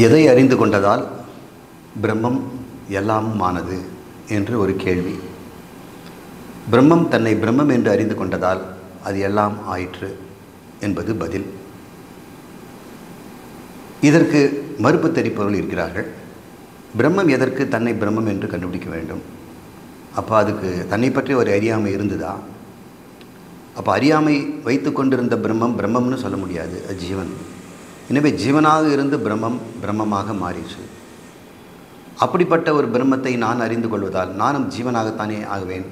எதை அறிந்து கொண்டதால் பிரம்மம் எல்லாமும் ஆனது என்று ஒரு கேள்வி. பிரம்மம் தன்னை பிரம்மம் என்று அறிந்து கொண்டதால் அது எல்லாம் ஆயிற்று என்பது பதில். இதற்கு மறுப்பு தெரிப்பவர்கள் இருக்கிறார்கள். பிரம்மம் எதற்கு தன்னை பிரம்மம் என்று கண்டுபிடிக்க வேண்டும்? அப்போ அதுக்கு தன்னை பற்றி ஒரு அறியாமை இருந்ததா? அப்போ அறியாமை வைத்து கொண்டிருந்த பிரம்மம் பிரம்மம்னு சொல்ல முடியாது, அது ஜீவன். எனவே ஜீவனாக இருந்து பிரம்மம் பிரம்மமாக மாறிற்று. அப்படிப்பட்ட ஒரு பிரம்மத்தை நான் அறிந்து கொள்வதால் நானும் ஜீவனாகத்தானே ஆகுவேன்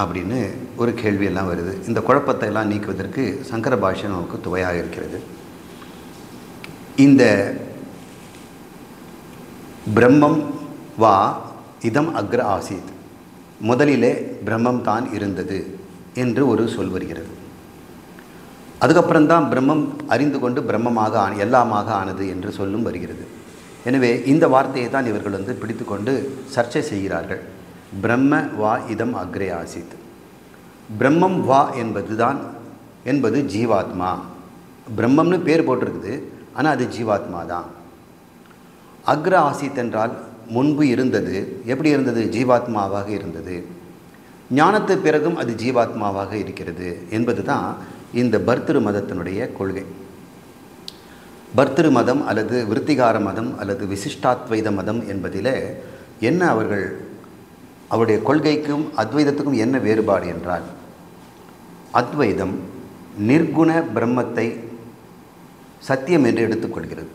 அப்படின்னு ஒரு கேள்வியெல்லாம் வருது. இந்த குழப்பத்தை எல்லாம் நீக்குவதற்கு சங்கர பாஷ்யம் நமக்கு துவையாக இருக்கிறது. இந்த பிரம்மம் வா இதம் அக்ர ஆசீத், முதலிலே பிரம்மம் தான் இருந்தது என்று ஒரு சொல் வருகிறது. அதுக்கப்புறம்தான் பிரம்மம் அறிந்து கொண்டு பிரம்மமாக எல்லாமாக ஆனது என்று சொல்லும் வருகிறது. எனவே இந்த வார்த்தையை தான் இவர்கள் பிடித்து கொண்டு சர்ச்சை செய்கிறார்கள். பிரம்ம வா இதம் அக்ரே ஆசித், பிரம்மம் வா என்பது ஜீவாத்மா. பிரம்மம்னு பேர் போட்டிருக்குது, ஆனால் அது ஜீவாத்மா தான். அக்ர ஆசித் என்றால் முன்பு இருந்தது. எப்படி இருந்தது? ஜீவாத்மாவாக இருந்தது. ஞானத்து பிறகும் அது ஜீவாத்மாவாக இருக்கிறது என்பது தான் இந்த பர்திரு மதத்தினுடைய கொள்கை. பர்திரு மதம் அல்லது விருத்திகார மதம் அல்லது விசிஷ்டாத்வைத மதம் என்பதில் என்ன அவருடைய கொள்கைக்கும் அத்வைதத்துக்கும் என்ன வேறுபாடு என்றால், அத்வைதம் நிர்குண பிரம்மத்தை சத்தியம் என்று எடுத்துக்கொள்கிறது.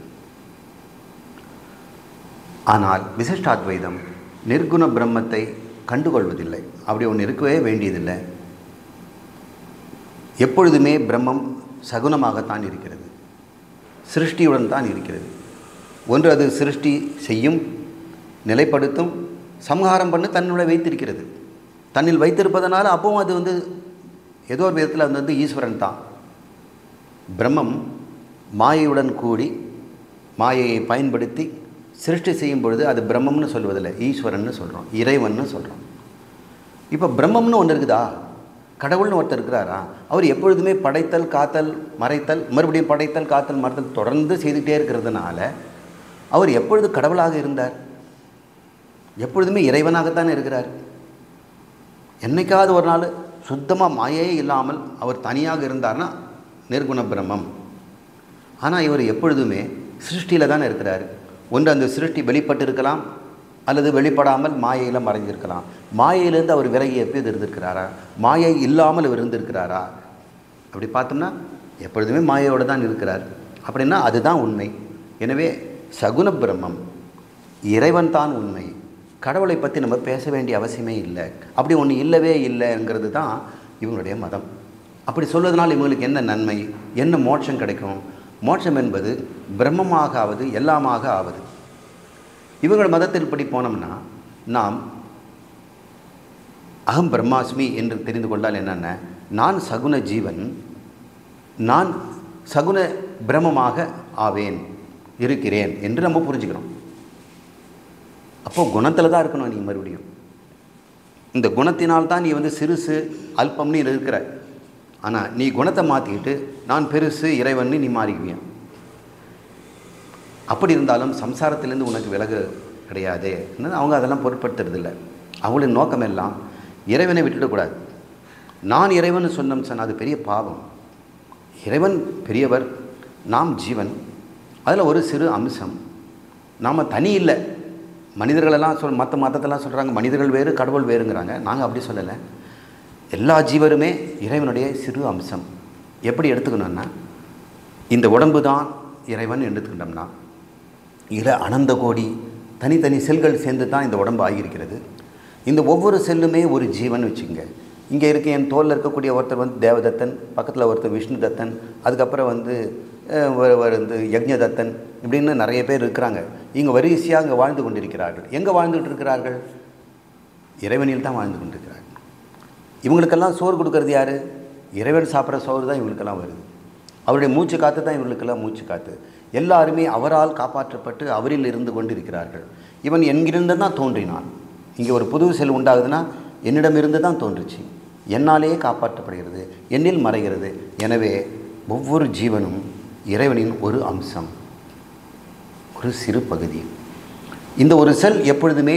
ஆனால் விசிஷ்டாத்வைதம் நிர்குண பிரம்மத்தை கண்டுகொள்வதில்லை. அப்படி ஒன்று இருக்கவே வேண்டியதில்லை. எப்பொழுதுமே பிரம்மம் சகுனமாகத்தான் இருக்கிறது, சிருஷ்டியுடன் தான் இருக்கிறது. ஒன்று அது சிருஷ்டி செய்யும், நிலைப்படுத்தும், சம்ஹாரம் பண்ணி தன்னுடைய வைத்திருக்கிறது. தன்னில் வைத்திருப்பதனால அப்பவும் அது ஏதோ ஒரு விதத்தில் அது ஈஸ்வரன் தான். பிரம்மம் மாயையுடன் கூடி மாயையை பயன்படுத்தி சிருஷ்டி செய்யும் பொழுது அது பிரம்மம்னு சொல்வதில்லை, ஈஸ்வரன்னு சொல்கிறோம், இறைவன்னு சொல்கிறோம். இப்போ பிரம்மம்னு ஒன்று இருக்குதா? கடவுள்னு ஒருத்தர் இருக்கிறாரா? அவர் எப்பொழுதுமே படைத்தல் காத்தல் மறைத்தல் மறுபடியும் படைத்தல் காத்தல் மறைத்தல் தொடர்ந்து செய்துகிட்டே இருக்கிறதுனால அவர் எப்பொழுது கடவுளாக இருந்தார்? எப்பொழுதுமே இறைவனாகத்தான் இருக்கிறார். என்னைக்காவது ஒரு நாள் சுத்தமாக மாயையே இல்லாமல் அவர் தனியாக இருந்தார்னா நிர்குண பிரம்மம். ஆனால் இவர் எப்பொழுதுமே சிருஷ்டியில் தானே இருக்கிறார். ஒன்று அந்த சிருஷ்டி வெளிப்பட்டு இருக்கலாம், அல்லது வெளிப்படாமல் மாயையில் மறைஞ்சிருக்கலாம். மாயையிலேருந்து அவர் விலகி எப்போது இருந்திருக்கிறாரா? மாயை இல்லாமல் அவர் இருந்திருக்கிறாரா? அப்படி பார்த்தோம்னா எப்பொழுதுமே மாயையோடு தான் இருக்கிறார். அப்படின்னா அதுதான் உண்மை. எனவே சகுன பிரம்மம் இறைவன் தான் உண்மை. கடவுளை பற்றி நம்ம பேச வேண்டிய அவசியமே இல்லை. அப்படி ஒன்று இல்லவே இல்லைங்கிறது தான் இவங்களுடைய மதம். அப்படி சொல்வதனால் இவங்களுக்கு என்ன நன்மை, என்ன மோட்சம் கிடைக்கும்? மோட்சம் என்பது பிரம்மமாக ஆவது, எல்லாமாக ஆவது. இவங்கள் மதத்தில் இப்படி போனோம்னா நாம் அகம் பிரம்மாஸ்மி என்று தெரிந்து கொண்டால் என்னென்ன, நான் சகுன ஜீவன், நான் சகுன பிரம்மமாக ஆவேன், இருக்கிறேன் என்று நம்ம புரிஞ்சுக்கிறோம். அப்போது குணத்தில் தான் இருக்கணும். நீ மறுபடியும் இந்த குணத்தினால்தான் நீ சிறுசு அல்பம்னு இருக்கிற. ஆனால் நீ குணத்தை மாற்றிக்கிட்டு நான் பெருசு இறைவன்னு நீ மாறிக்குவியான். அப்படி இருந்தாலும் சம்சாரத்திலேருந்து உனக்கு விலகு கிடையாதே. அவங்க அதெல்லாம் பொருட்படுத்துறதில்லை. அவங்களின் நோக்கம் எல்லாம் இறைவனை விட்டுடக்கூடாது. நான் இறைவன் சொன்னோம் சொன்னால் அது பெரிய பாவம். இறைவன் பெரியவர், நாம் ஜீவன், அதில் ஒரு சிறு அம்சம். நாம் தனி இல்லை. மனிதர்களெல்லாம் மற்ற மதத்தெல்லாம் சொல்கிறாங்க மனிதர்கள் வேறு கடவுள் வேறுங்கிறாங்க. நாங்கள் அப்படி சொல்லலை. எல்லா ஜீவருமே இறைவனுடைய சிறு அம்சம். எப்படி எடுத்துக்கணும்னா, இந்த உடம்பு தான் இறைவன் எடுத்துக்கிட்டோம்னா அனந்த கோடி தனித்தனி செல்கள் சேர்ந்து தான் இந்த உடம்பு ஆகியிருக்கிறது. இந்த ஒவ்வொரு செல்லுமே ஒரு ஜீவன் வச்சுங்க. இங்கே இருக்க என் தோலில் இருக்கக்கூடிய ஒருத்தர் தேவதத்தன், பக்கத்தில் ஒருத்தர் விஷ்ணு தத்தன், அதுக்கப்புறம் யக்ஞதத்தன், இப்படின்னு நிறைய பேர் இருக்கிறாங்க. இங்கே வரிசையாக அங்கே வாழ்ந்து கொண்டிருக்கிறார்கள். எங்கே வாழ்ந்துகிட்டு இருக்கிறார்கள்? இறைவனில் தான் வாழ்ந்து கொண்டிருக்கிறார்கள். இவங்களுக்கெல்லாம் சோறு கொடுக்கறது யார்? இறைவன் சாப்பிட்ற சோறு தான் இவங்களுக்கெல்லாம் வருது. அவருடைய மூச்சு காற்று தான் இவர்களுக்கெல்லாம் மூச்சு காற்று. எல்லாருமே அவரால் காப்பாற்றப்பட்டு அவரில் இருந்து கொண்டு இருக்கிறார்கள். இவன் எங்கிருந்து தான் தோன்றினான். இங்கே ஒரு புது செல் உண்டாகுதுன்னா என்னிடமிருந்து தான் தோன்றுச்சு. என்னாலேயே காப்பாற்றப்படுகிறது, என்னில் மறைகிறது. எனவே ஒவ்வொரு ஜீவனும் இறைவனின் ஒரு அம்சம். ஒரு சிறு பகுதி. இந்த ஒரு செல் எப்பொழுதுமே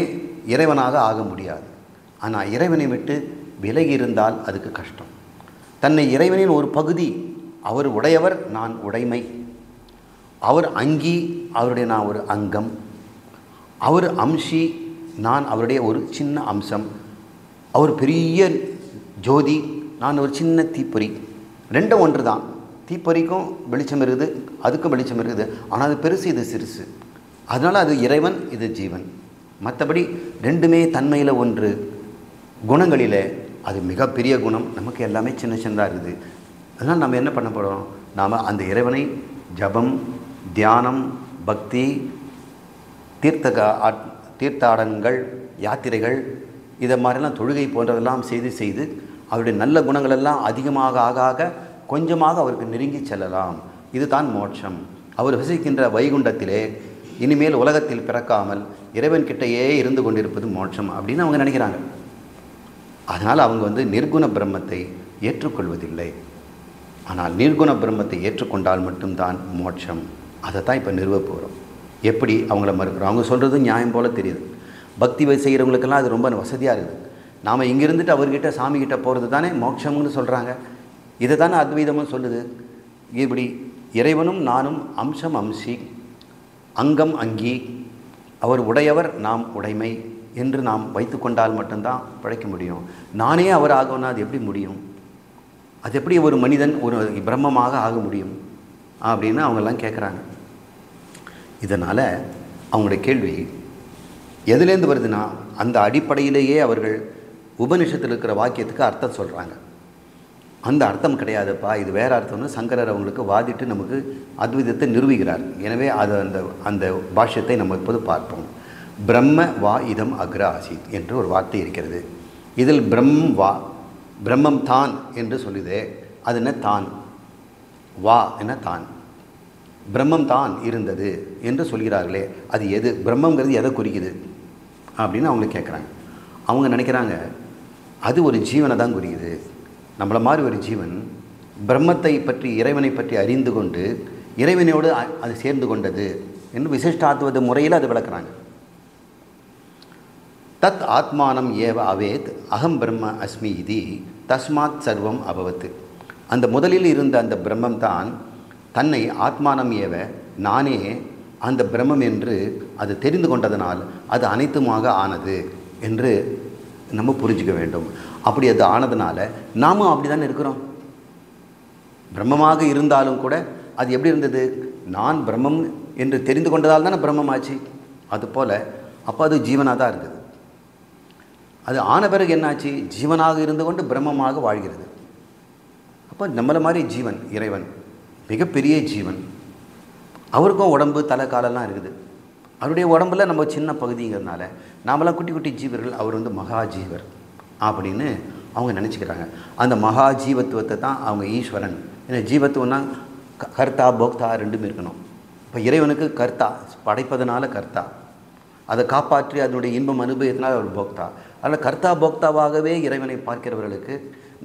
இறைவனாக ஆக முடியாது. ஆனால் இறைவனை விட்டு விலகி இருந்தால் அதுக்கு கஷ்டம். தன்னை இறைவனின் ஒரு பகுதி, அவர் உடையவர், நான் உடைமை, அவர் அங்கி, அவருடைய நான் ஒரு அங்கம், அவர் அம்சி, நான் அவருடைய ஒரு சின்ன அம்சம், அவர் பெரிய ஜோதி, நான் ஒரு சின்ன தீப்பொறி. ரெண்டும் ஒன்று தான். தீப்பொறிக்கும் வெளிச்சம் இருக்குது, அதுக்கும் வெளிச்சம் இருக்குது. ஆனால் அது பெருசு, இது சிறுசு. அதனால் அது இறைவன், இது ஜீவன். மற்றபடி ரெண்டுமே தன்மையில் ஒன்று. குணங்களில் அது மிகப்பெரிய குணம், நமக்கு எல்லாமே சின்ன சின்னதாக இருக்குது. அதனால் நம்ம என்ன பண்ண போகிறோம்? நாம் அந்த இறைவனை ஜபம், தியானம், பக்தி, தீர்த்தாடனங்கள், யாத்திரைகள், இதை மாதிரிலாம் தொழுகை போன்றதெல்லாம் செய்து அவருடைய நல்ல குணங்களெல்லாம் அதிகமாக ஆக கொஞ்சமாக அவருக்கு நெருங்கி செல்லலாம். இதுதான் மோட்சம். அவர் வசிக்கின்ற வைகுண்டத்திலே இனிமேல் உலகத்தில் பிறக்காமல் இறைவன்கிட்டையே இருந்து கொண்டிருப்பது மோட்சம் அப்படின்னு அவங்க நினைக்கிறாங்க. அதனால் அவங்க நிர்குண பிரம்மத்தை ஏற்றுக்கொள்வதில்லை. ஆனால் நிர்குண பிரம்மத்தை ஏற்றுக்கொண்டால் மட்டும்தான் மோட்சம். அதை தான் இப்போ நிறுவ போகிறோம். எப்படி அவங்கள மறுக்கிறோம்? அவங்க சொல்கிறது நியாயம் போல் தெரியுது. பக்தி செய்கிறவங்களுக்கெல்லாம் அது ரொம்ப வசதியாக இருக்குது. நாம் இங்கே இருந்துட்டு அவர்கிட்ட சாமிகிட்ட போகிறது தானே மோட்சம்னு சொல்கிறாங்க. இதை தானே அத்வைதமும் சொல்லுது. இப்படி இறைவனும் நானும் அம்சம் அம்சி, அங்கம் அங்கி, அவர் உடையவர், நாம் உடைமை என்று நாம் வைத்து கொண்டால் மட்டும்தான் பிழைக்க முடியும். நானே அவர் ஆகணும்னா அது எப்படி முடியும்? அது எப்படி ஒரு மனிதன் ஒரு பிரம்மமாக ஆக முடியும் அப்படின்னு அவங்கெல்லாம் கேட்குறாங்க. இதனால் அவங்களுடைய கேள்வி எதுலேருந்து வருதுன்னா, அந்த அடிப்படையிலேயே அவர்கள் உபனிஷத்தில் இருக்கிற வாக்கியத்துக்கு அர்த்தம் சொல்கிறாங்க. அந்த அர்த்தம் கிடையாதுப்பா, இது வேறு அர்த்தம்னு சங்கரர் அவங்களுக்கு வாதிட்டு நமக்கு அத்வைதத்தை நிரூபிக்கிறார். எனவே அது அந்த பாஷ்யத்தை நம்ம இப்போது பார்ப்போம். பிரம்ம வா இதம் அக்ர ஆசித் என்று ஒரு வார்த்தை இருக்கிறது. இதில் பிரம்மம் வா, பிரம்மம் தான் என்று சொல்லுது. அது என்ன? தான். வா என்ன? தான். பிரம்மம் தான் இருந்தது என்று சொல்கிறார்களே, அது எது? பிரம்மங்கிறது எதை குறிக்குது அப்படின்னு அவங்க கேட்குறாங்க. அவங்க நினைக்கிறாங்க அது ஒரு ஜீவனை தான் குறிக்குது. நம்மளை மாதிரி ஒரு ஜீவன் பிரம்மத்தை பற்றி, இறைவனை பற்றி அறிந்து கொண்டு இறைவனோடு அது சேர்ந்து கொண்டது என்று விசிஷ்டாத்வத முறையில் அது விளக்குறாங்க. தத் ஆத்மானம் ஏவ அவேத் அகம் பிரம்ம அஸ்மி இதி தஸ்மாத் சர்வம் அபவத். அந்த முதலில் இருந்த அந்த பிரம்மம் தான் தன்னை ஆத்மானம் ஏவ, நானே அந்த பிரம்மம் என்று அது தெரிந்து கொண்டதனால் அது அனைத்துமாக ஆனது என்று நம்ம புரிஞ்சிக்க வேண்டும். அப்படி அது ஆனதுனால நாமும் அப்படி தானே இருக்கிறோம். பிரம்மமாக இருந்தாலும் கூட அது எப்படி இருந்தது? நான் பிரம்மம் என்று தெரிந்து கொண்டதால் தானே பிரம்மமாச்சு. அதுபோல் அப்போ அது ஜீவனாக தான் இருந்தது. அது ஆன பிறகு என்னாச்சு? ஜீவனாக இருந்து கொண்டு பிரம்மமாக வாழ்கிறது. அப்போ நம்மளை மாதிரி ஜீவன், இறைவன் மிகப்பெரிய ஜீவன். அவருக்கும் உடம்பு, தலை, காலெல்லாம் இருக்குது. அவருடைய உடம்புல நம்ம சின்ன பகுதிங்கிறதுனால நாமெல்லாம் குட்டி குட்டி ஜீவர்கள், அவர் மகா ஜீவர் அப்படின்னு அவங்க நினச்சிக்கிறாங்க. அந்த மகா ஜீவத்துவத்தை தான் அவங்க ஈஸ்வரன். ஏன்னா ஜீவத்துவம்னா கர்த்தா போக்தா ரெண்டுமே இருக்கணும். இப்போ இறைவனுக்கு கர்த்தா, படைப்பதனால கர்த்தா, அதை காப்பாற்றி அதனுடைய இன்பம் அனுபவத்தினால் அவர் போக்தா. அதில் கர்த்தா போக்தாவாகவே இறைவனை பார்க்கிறவர்களுக்கு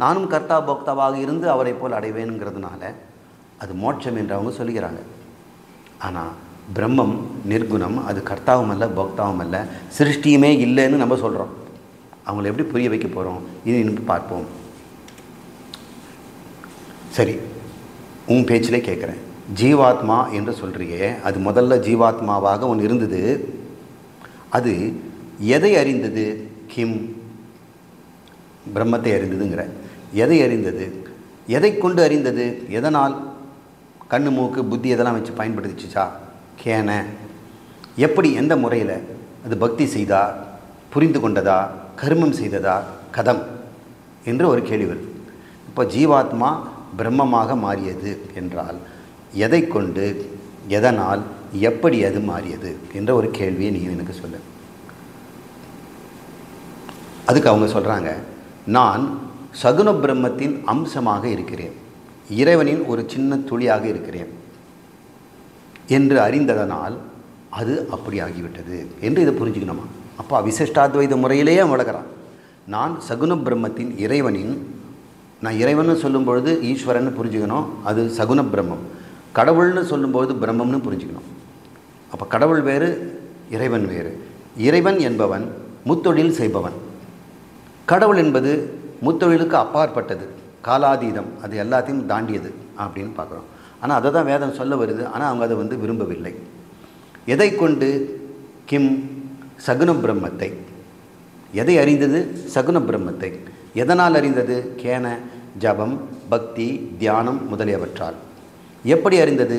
நானும் கர்த்தா போக்தாவாக இருந்து அவரை போல் அடைவேனுங்கிறதுனால அது மோட்சம் என்று அவங்க சொல்லுகிறாங்க. ஆனால் பிரம்மம் நிர்குணம், அது கர்த்தாவும் அல்ல, போக்தாவும் அல்ல, சிருஷ்டியுமே இல்லைன்னு நம்ம சொல்கிறோம். அவங்கள எப்படி புரிய வைக்க போகிறோம் இது இன்னும் பார்ப்போம். சரி, உன் பேச்சிலே கேட்குறேன். ஜீவாத்மா என்று சொல்கிறியே, அது முதல்ல ஜீவாத்மாவாக ஒன்று இருந்தது. அது எதை அறிந்தது? கிம், பிரம்மத்தை அறிந்ததுங்கிற. எதை அறிந்தது? எதை கொண்டு அறிந்தது? எதனால்? கண்ணு, மூக்கு, புத்தி இதெல்லாம் வச்சு பயன்படுத்திச்சா? கேன. எப்படி, எந்த முறையில்? அது பக்தி செய்தா, புரிந்து கொண்டதா, கர்மம் செய்ததா, கதம் என்று ஒரு கேள்வி வருது. இப்போ ஜீவாத்மா பிரம்மமாக மாறியது என்றால் எதை கொண்டு, எதனால், எப்படி அது மாறியது என்ற ஒரு கேள்வியை நீ எனக்கு சொல்லு. அதுக்கு அவங்க சொல்கிறாங்க, நான் சகுன பிரம்மத்தின் அம்சமாக இருக்கிறேன், இறைவனின் ஒரு சின்ன துளியாக இருக்கிறேன் என்று அறிந்ததனால் அது அப்படி ஆகிவிட்டது என்று இதை புரிஞ்சுக்கணுமா? அப்போ விசிஷ்டாத்வைத முறையிலேயே வளர்க்குறான். நான் சகுன பிரம்மத்தின் இறைவனின், நான் இறைவன் சொல்லும் பொழுது ஈஸ்வரன் புரிஞ்சுக்கணும், அது சகுன பிரம்மம். கடவுள்னு சொல்லும்போது பிரம்மம்னு புரிஞ்சுக்கணும். அப்போ கடவுள் வேறு, இறைவன் வேறு. இறைவன் என்பவன் முத்தொழில் செய்பவன். கடவுள் என்பது முத்தொழிலுக்கு அப்பாற்பட்டது, காலாதீதம், அது எல்லாத்தையும் தாண்டியது அப்படின்னு பார்க்குறோம். ஆனால் அதை தான் வேதம் சொல்ல வருது. ஆனால் அவங்க அதை விரும்பவில்லை. எதை கொண்டு? கிம் சகுன பிரம்மத்தை. எதை அறிந்தது? சகுன பிரம்மத்தை. எதனால் அறிந்தது? கேன ஜபம், பக்தி, தியானம் முதலியவற்றால். எப்படி அறிந்தது?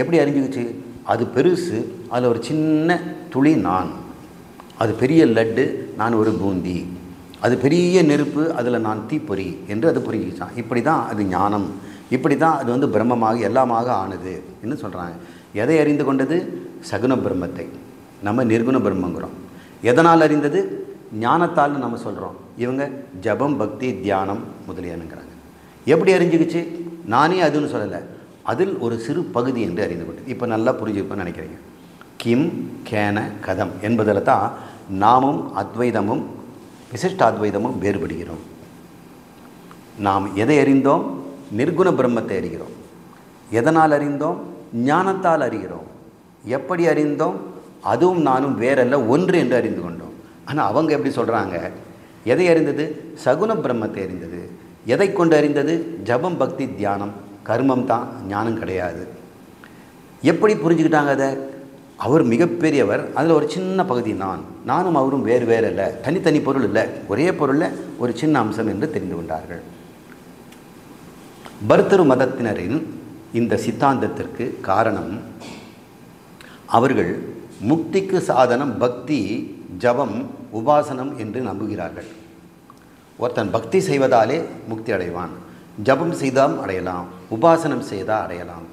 எப்படி அறிஞ்சுக்கிச்சு? அது பெருசு, அதில் ஒரு சின்ன துளி நான். அது பெரிய லட்டு, நான் ஒரு பூந்தி. அது பெரிய நெருப்பு, அதில் நான் தீப்பொறி என்று அது புரிஞ்சிச்சான். இப்படி தான் அது ஞானம். இப்படி தான் அது பிரம்மமாக எல்லாமாக ஆனது என்று சொல்கிறாங்க. எதை அறிந்து கொண்டது? சகுன பிரம்மத்தை. நம்ம நிர்குண பிரம்மங்கிறோம். எதனால் அறிந்தது? ஞானத்தால் நம்ம சொல்கிறோம். இவங்க ஜபம், பக்தி, தியானம் முதலியானுங்கிறாங்க. எப்படி அறிஞ்சிக்கிச்சு? நானே அதுன்னு சொல்லலை, அதில் ஒரு சிறு பகுதி என்று அறிந்து கொண்டது. இப்போ நல்லா புரிஞ்சுப்பேன்னு நினைக்கிறீங்க. கிம் கேன கதம் என்பதில் தான் நாமும் அத்வைதமும் விசிஷ்டாத்வைதமும் வேறுபடுகிறோம். நாம் எதை அறிந்தோம்? நிர்குண பிரம்மத்தை அறிகிறோம். எதனால் அறிந்தோம்? ஞானத்தால் அறிகிறோம். எப்படி அறிந்தோம்? அதுவும் நானும் வேறல்ல, ஒன்று என்று அறிந்து கொண்டோம். ஆனால் அவங்க எப்படி சொல்கிறாங்க? எதை அறிந்தது? சகுன பிரம்மத்தை அறிந்தது. எதை கொண்டு அறிந்தது? ஜபம், பக்தி, தியானம், கர்மம் தான், ஞானம் கிடையாது. எப்படி புரிஞ்சுக்கிட்டாங்க அதை? அவர் மிகப்பெரியவர், அதில் ஒரு சின்ன பகுதி நான், நானும் அவரும் வேறு வேறு இல்லை, தனித்தனி பொருள் இல்லை, ஒரே பொருளில் ஒரு சின்ன அம்சம் என்று தெரிந்து கொண்டார்கள். பர்தரு மதத்தினரின் இந்த சித்தாந்தத்திற்கு காரணம், அவர்கள் முக்திக்கு சாதனம் பக்தி, ஜபம், உபாசனம் என்று நம்புகிறார்கள். ஒருத்தன் பக்தி செய்வதாலே முக்தி அடைவான், ஜபம் செய்தால் அடையலாம், உபாசனம் செய்தால் அடையலாம்,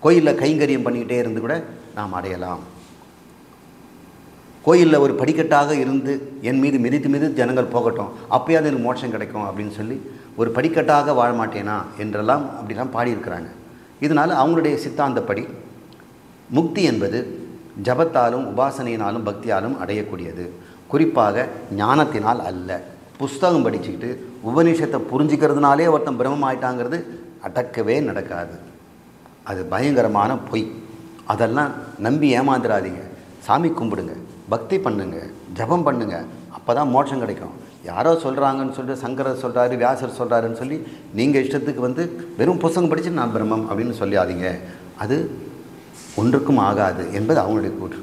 கோயிலில் கைங்கரியம் பண்ணிக்கிட்டே இருந்து கூட நாம் அடையலாம். கோயிலில் ஒரு படிக்கட்டாக இருந்து என் மீது மிதித்து மிதித்து ஜனங்கள் போகட்டும், அப்போயாவது எனக்கு மோட்சம் கிடைக்கும் அப்படின்னு சொல்லி ஒரு படிக்கட்டாக வாழ மாட்டேனா என்றெல்லாம் அப்படிலாம் பாடியிருக்கிறாங்க. இதனால் அவங்களுடைய சித்தாந்தப்படி முக்தி என்பது ஜபத்தாலும் உபாசனையினாலும் பக்தியாலும் அடையக்கூடியது, குறிப்பாக ஞானத்தினால் அல்ல. புஸ்தகம் படிச்சுக்கிட்டு உபநிஷத்தை புரிஞ்சிக்கிறதுனாலே ஒருத்தன் பிரம்மம் ஆயிட்டாங்கிறது அடக்கவே நடக்காது. அது பயங்கரமான பொய். அதெல்லாம் நம்பி ஏமாந்துடாதீங்க. சாமி கும்பிடுங்க, பக்தி பண்ணுங்க, ஜபம் பண்ணுங்க, அப்போ தான் மோட்சம் கிடைக்கும். யாரோ சொல்கிறாங்கன்னு சொல்லிட்டு சங்கரர் சொல்கிறாரு, வியாசர் சொல்கிறாருன்னு சொல்லி நீங்கள் இஷ்டத்துக்கு வெறும் புஸ்தகம் படித்து நான் பிரம்மம் அப்படின்னு சொல்லாதீங்க. அது ஒன்றுக்கும் ஆகாது என்பது அவங்களுடைய கூற்று.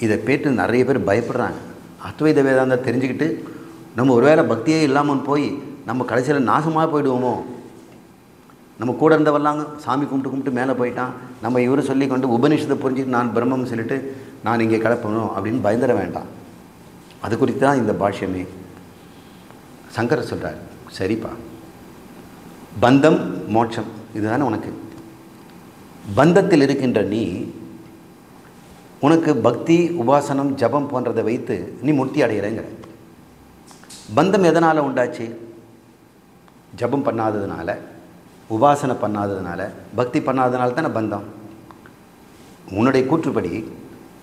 இதை கேட்டு நிறைய பேர் பயப்படுறாங்க. அத்வைத வேதாந்தம் தெரிஞ்சுக்கிட்டு நம்ம ஒருவேளை பக்தியே இல்லாமல் போய் நம்ம கடைசியில் நாசமாக போயிடுவோமோ, நம்ம கூட இருந்தவெல்லாம் சாமி கும்பிட்டு மேலே போயிட்டான், நம்ம இவர் சொல்லி கொண்டு உபநிஷத்தை புரிஞ்சுட்டு நான் பிரம்மம்னு சொல்லிட்டு நான் இங்கே கிளப்பணும் அப்படின்னு பயந்துட வேண்டாம். அது குறித்து தான் இந்த பாஷ்யமே. சங்கரர் சொல்கிறார், சரிப்பா, பந்தம் மோட்சம் இதுதானே உனக்கு. பந்தத்தில் இருக்கின்ற நீ உனக்கு பக்தி, உபாசனம், ஜபம் போன்றதை வைத்து நீ முக்தி அடைகிறேங்கிற. பந்தம் எதனால் உண்டாச்சு? ஜபம் பண்ணாததுனால, உபாசனை பண்ணாததுனால, பக்தி பண்ணாததுனால தானே பந்தம். உன்னுடைய கூற்றுப்படி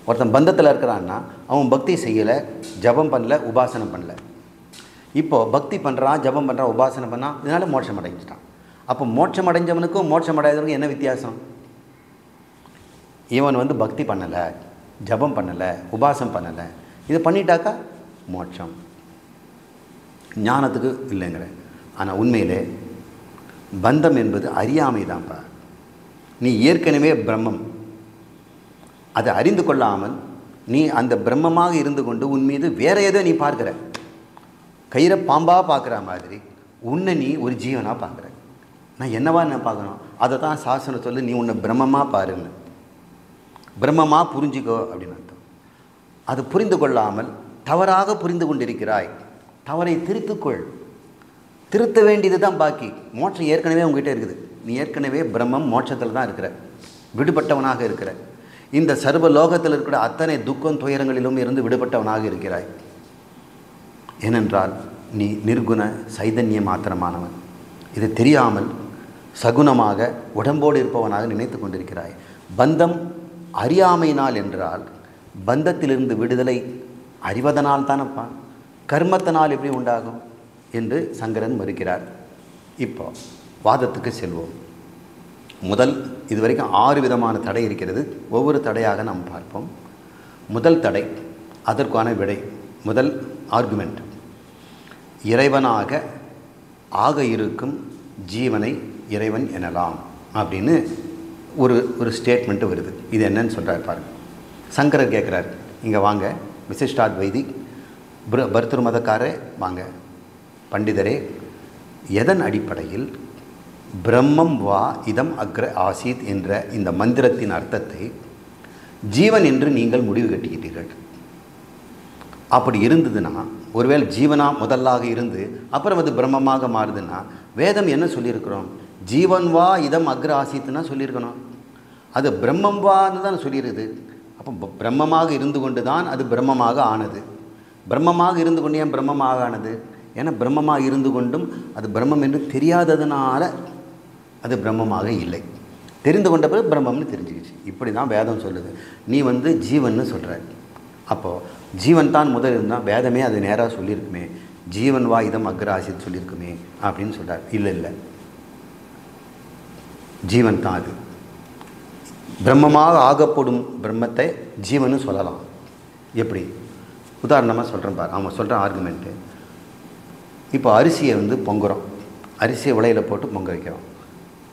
ஒருத்தன் பந்தத்தில் இருக்கிறான்னா அவன் பக்தி செய்யலை, ஜபம் பண்ணல, உபாசனம் பண்ணல. இப்போது பக்தி பண்ணுறான், ஜபம் பண்ணுறான், உபாசனை பண்ணான், இதனால் மோட்சம் அடைஞ்சிட்டான். அப்போ மோட்சம் அடைஞ்சவனுக்கும் மோட்சம் அடையாதவனுக்கும் என்ன வித்தியாசம்? இவன் பக்தி பண்ணலை, ஜபம் பண்ணலை, உபாசனம் பண்ணலை, இதை பண்ணிட்டாக்கா மோட்சம், ஞானத்துக்கு இல்லைங்கிற. ஆனால் உண்மையிலே பந்தம் என்பது அறியாமை தான்ப்பா. நீ ஏற்கனவே பிரம்மம், அதை அறிந்து கொள்ளாமல் நீ அந்த பிரம்மமாக இருந்து கொண்டு உன் மீது வேறு ஏதோ நீ பார்க்குற. கயிறை பாம்பாக பார்க்குற மாதிரி உன்னை நீ ஒரு ஜீவனாக பார்க்குற. நான் என்னவா என்ன பார்க்கணும்? அதை தான் சாசனம் சொல்லு, நீ உன்னை பிரம்மமாக பாருன்னு. பிரம்மமாக புரிஞ்சிக்கோ அப்படின்னு அர்த்தம். அது புரிந்து கொள்ளாமல் தவறாக புரிந்து கொண்டிருக்கிறாய். தவறை திருத்துக்கொள். திருத்த வேண்டியது தான் பாக்கி. மோட்சம் ஏற்கனவே உங்ககிட்ட இருக்குது. நீ ஏற்கனவே பிரம்மம் மோட்சத்தில் தான் இருக்கிற, விடுபட்டவனாக இருக்கிற. இந்த சர்வ லோகத்தில் இருக்கிற அத்தனை துக்கம் துயரங்களிலும் இருந்து விடுபட்டவனாக இருக்கிறாய். ஏனென்றால் நீ நிர்குண சைதன்ய மாத்திரமானவன். இது தெரியாமல் சகுனமாக உடம்போடு இருப்பவனாக நினைத்து கொண்டிருக்கிறாய். பந்தம் அறியாமையினால் என்றால் பந்தத்திலிருந்து விடுதலை அறிவதனால் தானப்பா, கர்மத்தினால் எப்படி உண்டாகும் என்று சங்கரன் மறுக்கிறார். இப்போ வாதத்துக்கு செல்வோம். முதல் இது வரைக்கும் 6 விதமான தடை இருக்கிறது. ஒவ்வொரு தடையாக நாம் பார்ப்போம். முதல் தடை, அதற்கான விடை. முதல் ஆர்குமெண்ட், இறைவனாக ஆக இருக்கும் ஜீவனை இறைவன் எனலாம் அப்படின்னு ஒரு ஸ்டேட்மெண்ட்டு வருது. இது என்னன்னு சொல்கிறார் பாருங்கள். சங்கரர் கேட்குறார், இங்கே வாங்க விசிஷ்டாத்வைதி பர்தர் மதக்காரே வாங்க, பண்டிதரே, எதன் அடிப்படையில் பிரம்மம் வா இதம் அக்ர ஆசீத் என்ற இந்த மந்திரத்தின் அர்த்தத்தை ஜீவன் என்று நீங்கள் முடிவு கட்டிக்கிட்டீர்கள்? அப்படி இருந்ததுன்னா, ஒருவேளை ஜீவனா முதலாக இருந்து அப்புறம் அது பிரம்மமாக மாறுதுன்னா, வேதம் என்ன சொல்லியிருக்கிறோம்? ஜீவன் வா இதம் அக்ர ஆசீத்துன்னா சொல்லியிருக்கணும். அது பிரம்மம் வான்னு தான் சொல்லியிருக்குது. அப்போ பிரம்மமாக இருந்து கொண்டு தான் அது பிரம்மமாக ஆனது. பிரம்மமாக இருந்து கொண்டு ஏன் பிரம்மமாக ஆனது? ஏன்னா பிரம்மமாக இருந்து கொண்டும் அது பிரம்மம் என்று தெரியாததுனால அது பிரம்மமாக இல்லை. தெரிந்து கொண்ட பிறகு பிரம்மம்னு தெரிஞ்சுக்கிச்சு. இப்படி தான் வேதம் சொல்லுது. நீ ஜீவன்னு சொல்கிற. அப்போது ஜீவன் தான் முதல் இருந்தால் வேதமே அது நேராக சொல்லியிருக்குமே, ஜீவன் வா இதம் அக்ராசித் சொல்லியிருக்குமே அப்படின்னு சொல்கிறார். இல்லை, ஜீவன் தான் அது. பிரம்மமாக ஆகப்படும் பிரம்மத்தை ஜீவன்னு சொல்லலாம். எப்படி? உதாரணமாக சொல்கிறேன் பாரு. அவங்க சொல்கிற ஆர்குமெண்ட்டு, இப்போ அரிசியை பொங்குறோம், அரிசியை உலையில் போட்டு பொங்க வைக்கிறோம்.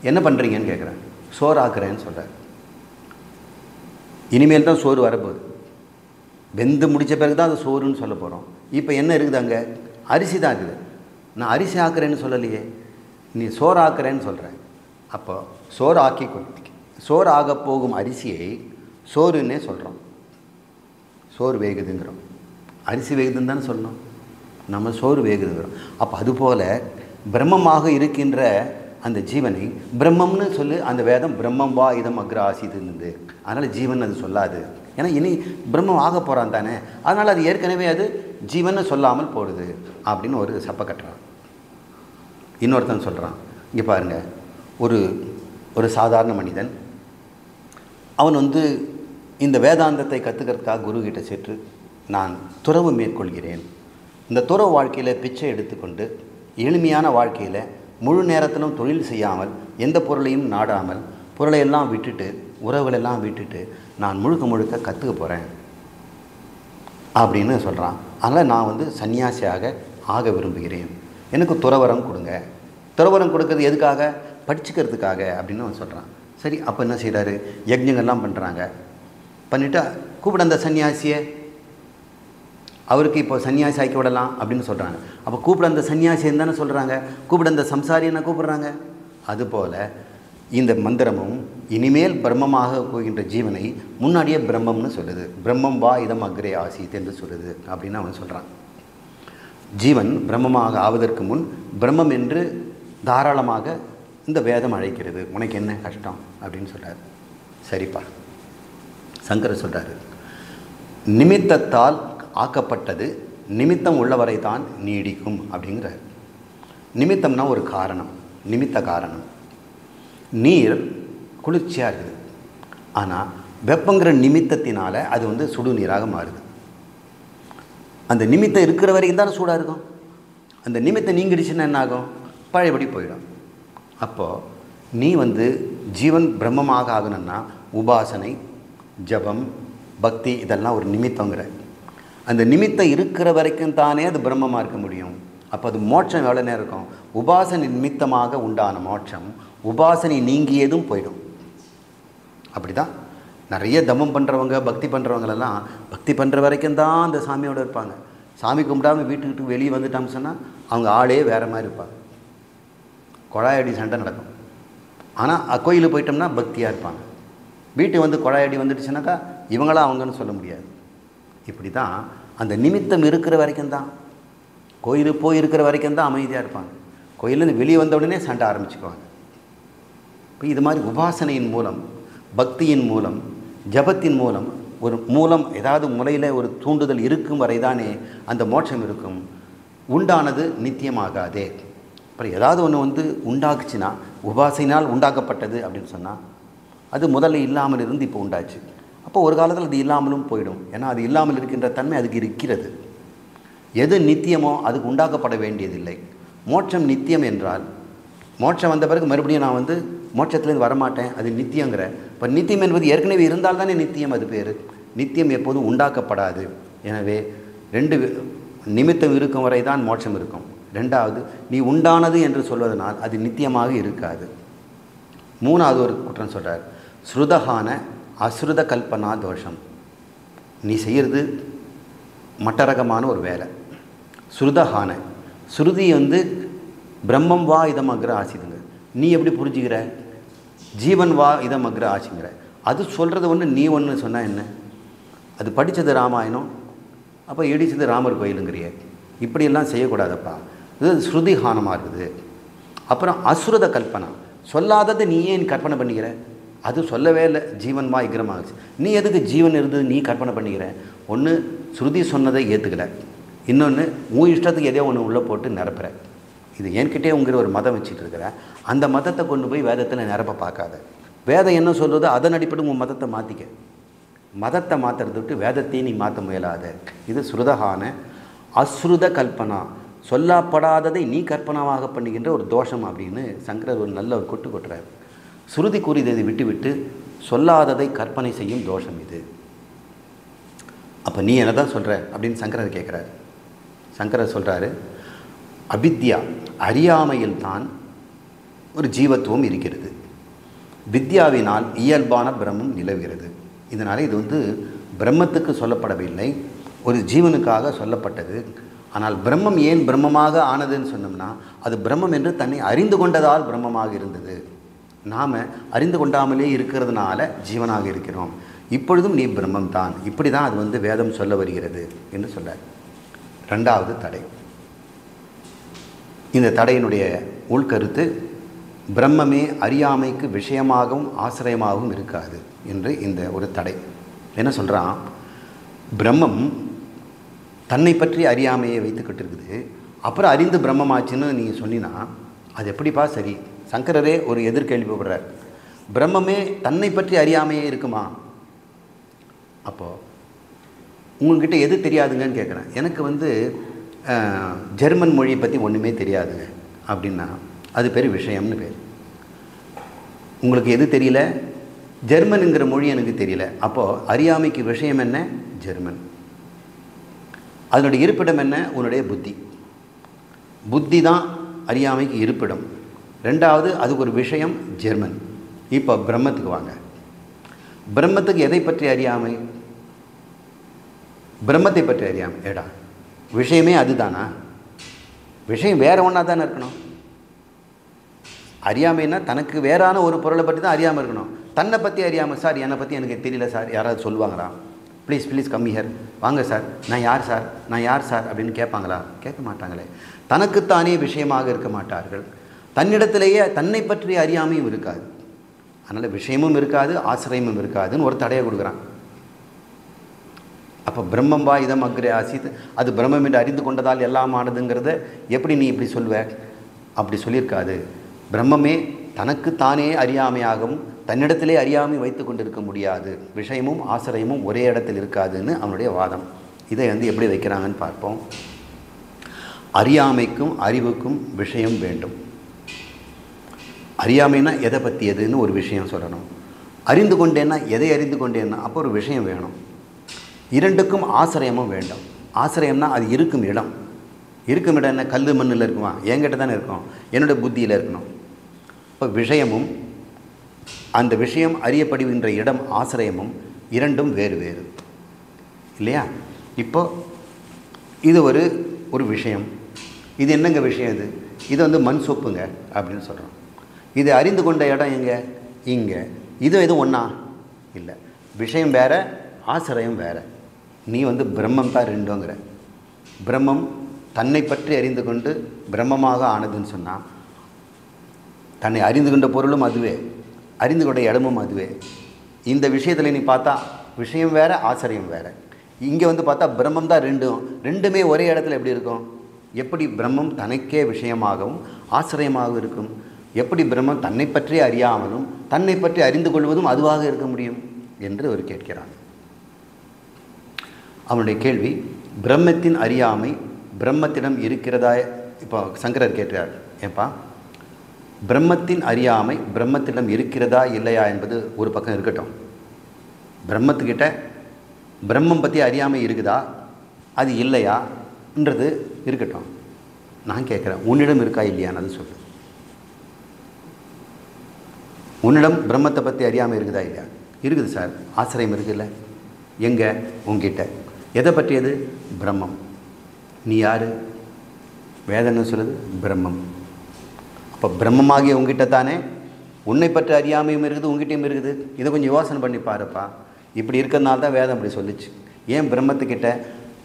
என்ன பண்ணுறீங்கன்னு கேட்குறேன். சோறு ஆக்குறேன்னு சொல்கிறார். இனிமேல் தான் சோறு வரப்போகுது. வெந்து முடித்த பிறகு தான் அது சோறுன்னு சொல்ல போகிறோம். இப்போ என்ன இருக்குது? அங்கே அரிசி தான் இருக்குது. நான் அரிசி ஆக்குறேன்னு சொல்லலையே, நீ சோறு ஆக்குறேன்னு சொல்கிறேன். அப்போ சோறு ஆக்கி கொடுத்து சோறு ஆக போகும் அரிசியை சோறுன்னே சொல்கிறோம். சோறு வேகுதுங்கிறோம். அரிசி வேகுதுன்னு தானே சொல்லணும். நம்ம சோறு வேகுதுங்கிறோம். அப்போ அதுபோல் பிரம்மமாக இருக்கின்ற அந்த ஜீவனை பிரம்மம்னு சொல்லி அந்த வேதம் பிரம்மம் வா இதம் அக்ர ஆசிதுன்னு. அதனால் ஜீவன் அது சொல்லாது. ஏன்னா இனி பிரம்மம் ஆக போகிறான் தானே, அதனால் அது ஏற்கனவே அது ஜீவன்னு சொல்லாமல் போடுது அப்படின்னு ஒரு சப்பை கட்டுறான். இன்னொருத்தன் சொல்கிறான், இங்கே பாருங்கள், ஒரு சாதாரண மனிதன் அவன் இந்த வேதாந்தத்தை கற்றுக்கிறதுக்காக குருக்கிட்ட சென்று நான் துறவு மேற்கொள்கிறேன். இந்த துறவு வாழ்க்கையில் பிச்சை எடுத்துக்கொண்டு எளிமையான வாழ்க்கையில் முழு நேரத்திலும் தொழில் செய்யாமல் எந்த பொருளையும் நாடாமல் பொருளையெல்லாம் விட்டுட்டு உறவுகளெல்லாம் விட்டுட்டு நான் முழுக்க கற்றுக்க போகிறேன் அப்படின்னு சொல்கிறான். அதனால் நான் சன்னியாசியாக ஆக விரும்புகிறேன், எனக்கு துறவரம் கொடுங்க. துறவரம் கொடுக்கறது எதுக்காக? படிச்சுக்கிறதுக்காக அப்படின்னு அவன் சொல்கிறான். சரி, அப்போ என்ன செய்கிறாரு? யஜ்ஞங்கள்லாம் பண்ணுறாங்க. பண்ணிவிட்டு கூப்பிட அந்த சன்னியாசியை, அவருக்கு இப்போ சன்னியாசி ஆக்கி விடலாம் அப்படின்னு சொல்கிறாங்க. அப்போ கூப்பிட அந்த சன்னியாசின்னு தானே சொல்கிறாங்க, கூப்பிட அந்த சம்சாரின்னு கூப்பிட்றாங்க. அதுபோல் இந்த மந்திரமும் இனிமேல் பிரம்மமாக போகின்ற ஜீவனை முன்னாடியே பிரம்மம்னு சொல்லுது. பிரம்மம் வா இதம் அக்ரே ஆசீத் என்று சொல்லுது அப்படின்னு அவன் சொல்கிறான். ஜீவன் பிரம்மமாக ஆவதற்கு முன் பிரம்மம் என்று தாராளமாக இந்த வேதம் அழைக்கிறது. உனக்கு என்ன கஷ்டம் அப்படின்னு சொல்கிறார். சரிப்பா, சங்கரர் சொல்கிறாரு, நிமித்தத்தால் ஆக்கப்பட்டது நிமித்தம் உள்ளவரை தான் நீடிக்கும் அப்படிங்கிறார். நிமித்தம்னா ஒரு காரணம், நிமித்த காரணம். நீர் குளிர்ச்சியாக இருக்குது, ஆனால் வெப்பங்கிற நிமித்தத்தினால் அது சுடு நீராக மாறுது. அந்த நிமித்தம் இருக்கிற வரைக்கும் தானே சூடாக இருக்கும். அந்த நிமித்தம் நீங்கிடுச்சுன்னா என்ன ஆகும்? பழையபடி போயிடும். அப்போது நீ ஜீவன் பிரம்மமாக ஆகணும்னா உபாசனை, ஜபம், பக்தி இதெல்லாம் ஒரு நிமித்தங்கிற. அந்த நிமித்தம் இருக்கிற வரைக்கும் தானே அது பிரம்மமாக இருக்க முடியும். அப்போ அது மோட்சம் எவ்வளோ நேரம் இருக்கும்? உபாசனை நிமித்தமாக உண்டான மோட்சம் உபாசனை நீங்கியதும் போயிடும். அப்படி தான் நிறைய தமம் பண்ணுறவங்க, பக்தி பண்ணுறவங்களெல்லாம் பக்தி பண்ணுற வரைக்கும் தான் அந்த சாமியோடு இருப்பாங்க. சாமி கும்பிடாமல் வீட்டுக்கிட்டு வெளியே வந்துட்டான்னு சொன்னால் அவங்க ஆளே வேறு மாதிரி இருப்பாங்க. குழாயடி சண்டை நடக்கும். ஆனால் கோயிலுக்கு போயிட்டோம்னா பக்தியாக இருப்பாங்க. வீட்டு குழாயடி வந்துடுச்சுனாக்கா இவங்களாம் அவங்கன்னு சொல்ல முடியாது. இப்படி தான் அந்த நிமித்தம் இருக்கிற வரைக்கும் தான், கோயிலுக்கு போய் இருக்கிற வரைக்கும் தான் அமைதியாக இருப்பாங்க. கோயிலேருந்து வெளியே வந்த உடனே சண்டை ஆரம்பிச்சுக்குவாங்க. இப்போ இது மாதிரி உபாசனையின் மூலம், பக்தியின் மூலம், ஜபத்தின் மூலம் ஒரு மூலம் ஏதாவது முறையில் ஒரு தூண்டுதல் இருக்கும் வரை தானே அந்த மோட்சம் இருக்கும். உண்டானது நித்தியமாகாதே. அப்புறம் ஏதாவது ஒன்று உண்டாக்குச்சுன்னா உபாசையினால் உண்டாக்கப்பட்டது அப்படின்னு சொன்னால் அது முதல்ல இல்லாமல் இருந்து இப்போ உண்டாச்சு. அப்போ ஒரு காலத்தில் அது இல்லாமலும் போயிடும். ஏன்னா அது இல்லாமல் இருக்கின்ற தன்மை அதுக்கு இருக்கிறது. எது நித்தியமோ அதுக்கு உண்டாக்கப்பட வேண்டியதில்லை. மோட்சம் நித்தியம் என்றால் மோட்சம் வந்த பிறகு மறுபடியும் நான் மோட்சத்துலேருந்து வரமாட்டேன், அது நித்தியங்கிற. இப்போ நித்தியம் என்பது ஏற்கனவே இருந்தால் தானே நித்தியம், அது பேர். நித்தியம் எப்போதும் உண்டாக்கப்படாது. எனவே 2 நிமித்தம் இருக்கும் வரை தான் மோட்சம் இருக்கும். 2வது, நீ உண்டானது என்று சொல்வதனால் அது நித்தியமாக இருக்காது. 3வது ஒரு குற்றம் சொல்கிறார், ஸ்ருதஹான அஸ்ருத கல்பனா தோஷம். நீ செய்கிறது மட்டரகமான ஒரு வேலை. ஸ்ருதஹான, ஸ்ருதி பிரம்மம் வா இதம் அக்ர ஆசிதுங்க. நீ எப்படி புரிஞ்சுக்கிற? ஜீவன் வா இதம் அக்ர ஆசிங்கிற. அது சொல்கிறது நீ ஒன்று சொன்னால் என்ன? அது படித்தது ராமாயணம், அப்போ இடிச்சது ராமர் கோயிலுங்கிறிய. இப்படியெல்லாம் செய்யக்கூடாதப்பா. இது ஸ்ருதிஹானமாக இருக்குது. அப்புறம் அசுரத கல்பனா, சொல்லாதது நீ ஏன் கற்பனை பண்ணிக்கிற? அது சொல்லவே இல்லை, ஜீவன் வா இக்ரமாகிச்சு. நீ எதுக்கு ஜீவன் இருந்தது நீ கற்பனை பண்ணிக்கிற? ஒன்று ஸ்ருதி சொன்னதை ஏற்றுக்கலை, இன்னொன்று உன் இஷ்டத்துக்கு எதையோ ஒன்று உள்ளே போட்டு நிரப்புற. இது என்கிட்டே உங்கிற ஒரு மதம் வச்சுட்டு இருக்கிற, அந்த மதத்தை கொண்டு போய் வேதத்தில் நிரப்ப பார்க்காத. வேதம் என்ன சொல்கிறதோ அதன் அடிப்படையில் உன் மதத்தை மாற்றிக்க. மதத்தை மாற்றுறது விட்டு வேதத்தையும் நீ மாற்ற முயலாத. இது ஸ்ருதஹான அஸ்ருத கல்பனா, சொல்லப்படாததை நீ கற்பனாவாக பண்ணுகின்ற ஒரு தோஷம் அப்படின்னு சங்கரர் ஒரு நல்ல ஒரு கொட்டு கொட்டுறார். சுருதி கூறியதை விட்டுவிட்டு சொல்லாததை கற்பனை செய்யும் தோஷம் இது. அப்போ நீ என்ன தான் சொல்கிற அப்படின்னு சங்கரர் கேட்குறாரு. சங்கரர் சொல்கிறாரு, அவித்யா அறியாமையில் தான் ஒரு ஜீவத்துவம் இருக்கிறது, வித்யாவினால் இயல்பான பிரம்மம் நிலவுகிறது. இதனால் இது பிரம்மத்துக்கு சொல்லப்படவில்லை, ஒரு ஜீவனுக்காக சொல்லப்பட்டது. ஆனால் பிரம்மம் ஏன் பிரம்மமாக ஆனதுன்னு சொன்னோம்னா, அது பிரம்மம் என்று தன்னை அறிந்து கொண்டதால் பிரம்மமாக இருந்தது. நாம் அறிந்து கொண்டாமலே இருக்கிறதுனால ஜீவனாக இருக்கிறோம். இப்பொழுதும் நீ பிரம்மம் தான். இப்படி தான் அது வேதம் சொல்ல வருகிறது என்று சொல்கிறார். 2வது தடை. இந்த தடையினுடைய உள்கருத்து, பிரம்மமே அறியாமைக்கு விஷயமாகவும் ஆசிரியமாகவும் இருக்காது என்று இந்த ஒரு தடை. என்ன சொல்கிறான்? பிரம்மம் தன்னை பற்றி அறியாமையை வைத்துக்கிட்டு இருக்குது, அப்புறம் அறிந்து பிரம்மமாச்சுன்னு நீங்கள் சொன்னீங்கன்னா அது எப்படிப்பா சரி? சங்கரரே ஒரு எதிர்கேள்வி போடுறார். பிரம்மமே தன்னை பற்றி அறியாமையே இருக்குமா? அப்போது உங்கள்கிட்ட எது தெரியாதுங்கன்னு கேட்குறேன். எனக்கு ஜெர்மன் மொழியை பற்றி ஒன்றுமே தெரியாதுங்க அப்படின்னா அது பேர் விஷயம்னு பேர். உங்களுக்கு எது தெரியல? ஜெர்மனுங்கிற மொழி எனக்கு தெரியல. அப்போது அறியாமைக்கு விஷயம் என்ன? ஜெர்மன். அதனுடைய இருப்பிடம் என்ன? உன்னுடைய புத்தி. புத்தி தான் அறியாமைக்கு இருப்பிடம். 2வது அதுக்கு ஒரு விஷயம் ஜெர்மன். இப்போ பிரம்மத்துக்கு வாங்க. பிரம்மத்துக்கு எதை பற்றி அறியாமை? பிரம்மத்தை பற்றி அறியாமை. ஏடா விஷயமே அதுதானா? விஷயம் வேறு ஒன்றா தானே இருக்கணும். அறியாமைன்னா தனக்கு வேறான ஒரு பொருளை பற்றி தான் அறியாமல் இருக்கணும். தன்னை பற்றி அறியாமல், சார் என்னை பற்றி எனக்கு தெரியல சார், யாராவது சொல்லுவாங்களா? ப்ளீஸ் ப்ளீஸ் கம் ஹியர், வாங்க சார், நான் யார் சார், நான் யார் சார் அப்படின்னு கேட்பாங்களா? கேட்க மாட்டாங்களே. தனக்குத்தானே விஷயமாக இருக்க மாட்டார்கள். தன்னிடத்திலேயே தன்னை பற்றி அறியாமையும் இருக்காது. அதனால் விஷயமும் இருக்காது, ஆசிரியமும் இருக்காதுன்னு ஒரு தடையை கொடுக்குறான். அப்போ பிரம்மம் வா இதம் அக்ரே ஆசித், அது பிரம்மம் என்று அறிந்து கொண்டதால் எல்லாம் ஆனதுங்கிறத எப்படி நீ இப்படி சொல்வ? அப்படி சொல்லியிருக்காது. பிரம்மமே தனக்குத்தானே அறியாமையாகவும் தன்னிடத்திலே அறியாமை வைத்து கொண்டிருக்க முடியாது. விஷயமும் ஆசிரியமும் ஒரே இடத்தில் இருக்காதுன்னு அவனுடைய வாதம். இதை எப்படி வைக்கிறாங்கன்னு பார்ப்போம். அறியாமைக்கும் அறிவுக்கும் விஷயம் வேண்டும். அறியாமைன்னா எதை பற்றியதுன்னு ஒரு விஷயம் சொல்லணும். அறிந்து கொண்டேன்னா எதை அறிந்து கொண்டேன்னா அப்போ ஒரு விஷயம் வேணும். இரண்டுக்கும் ஆசிரியமும் வேண்டும். ஆசிரியம்னா அது இருக்கும் இடம். இருக்கும் இடம் என்ன? கல் மண்ணில் இருக்குமா? என்கிட்ட தானே இருக்கும், என்னுடைய புத்தியில் இருக்கணும். இப்போ விஷயமும் அந்த விஷயம் அறியப்படுகின்ற இடம் ஆசிரியமும் இரண்டும் வேறு வேறு இல்லையா? இப்போ இது ஒரு விஷயம். இது என்னங்க விஷயம்? இது மண் சொப்புங்க அப்படின்னு சொல்கிறோம். இது அறிந்து கொண்ட இடம் எங்கே? இங்கே. இது எதுவும் ஒன்றா இல்லை. விஷயம் வேறு, ஆசிரியம் வேறு. நீ பிரம்மம் தான் ரெண்டுங்கிற. பிரம்மம் தன்னை பற்றி அறிந்து கொண்டு பிரம்மமாக ஆனதுன்னு சொன்னால், தன்னை அறிந்து கொண்ட பொருளும் அதுவே, அறிந்து கொண்ட இடமும் அதுவே. இந்த விஷயத்தில் நீ பார்த்தா விஷயம் வேறு, ஆசிரியம் வேறு. இங்கே பார்த்தா பிரம்மம் தான் ரெண்டுமே ஒரே இடத்துல எப்படி இருக்கும்? எப்படி பிரம்மம் தனக்கே விஷயமாகவும் ஆசிரியமாகவும் இருக்கும்? எப்படி பிரம்மம் தன்னை பற்றி அறியாமலும் தன்னை பற்றி அறிந்து கொள்வதும் அதுவாக இருக்க முடியும் என்று அவர் கேட்கிறான். அவனுடைய கேள்வி, பிரம்மத்தின் அறியாமை பிரம்மத்திடம் இருக்கிறதா? இப்போ சங்கரர் கேட்கிறார், ஏப்பா பிரம்மத்தின் அறியாமை பிரம்மத்திடம் இருக்கிறதா இல்லையா என்பது ஒரு பக்கம் இருக்கட்டும். பிரம்மத்துக்கிட்ட பிரம்மம் பற்றி அறியாமை இருக்குதா அது இல்லையான்றது இருக்கட்டும். நான் கேட்குறேன், உன்னிடம் இருக்கா இல்லையான்னு அது சொல்லு. உன்னிடம் பிரம்மத்தை பற்றி அறியாமல் இருக்குதா இல்லையா? இருக்குது சார். ஆசிரியம் இருக்குல்ல. எங்கே? உங்ககிட்ட. எதை பற்றியது? பிரம்மம். நீ யார்? வேதனை சொல்லுது பிரம்மம். அப்போ பிரம்மமாகிய உங்ககிட்ட தானே உன்னை பற்றி அறியாமையும் இருக்குது, உங்ககிட்டையும் இருக்குது. இதை கொஞ்சம் யோசனை பண்ணி பாருப்பா. இப்படி இருக்கிறதுனால தான் வேதம் அப்படி சொல்லிச்சு. ஏன் பிரம்மத்துக்கிட்ட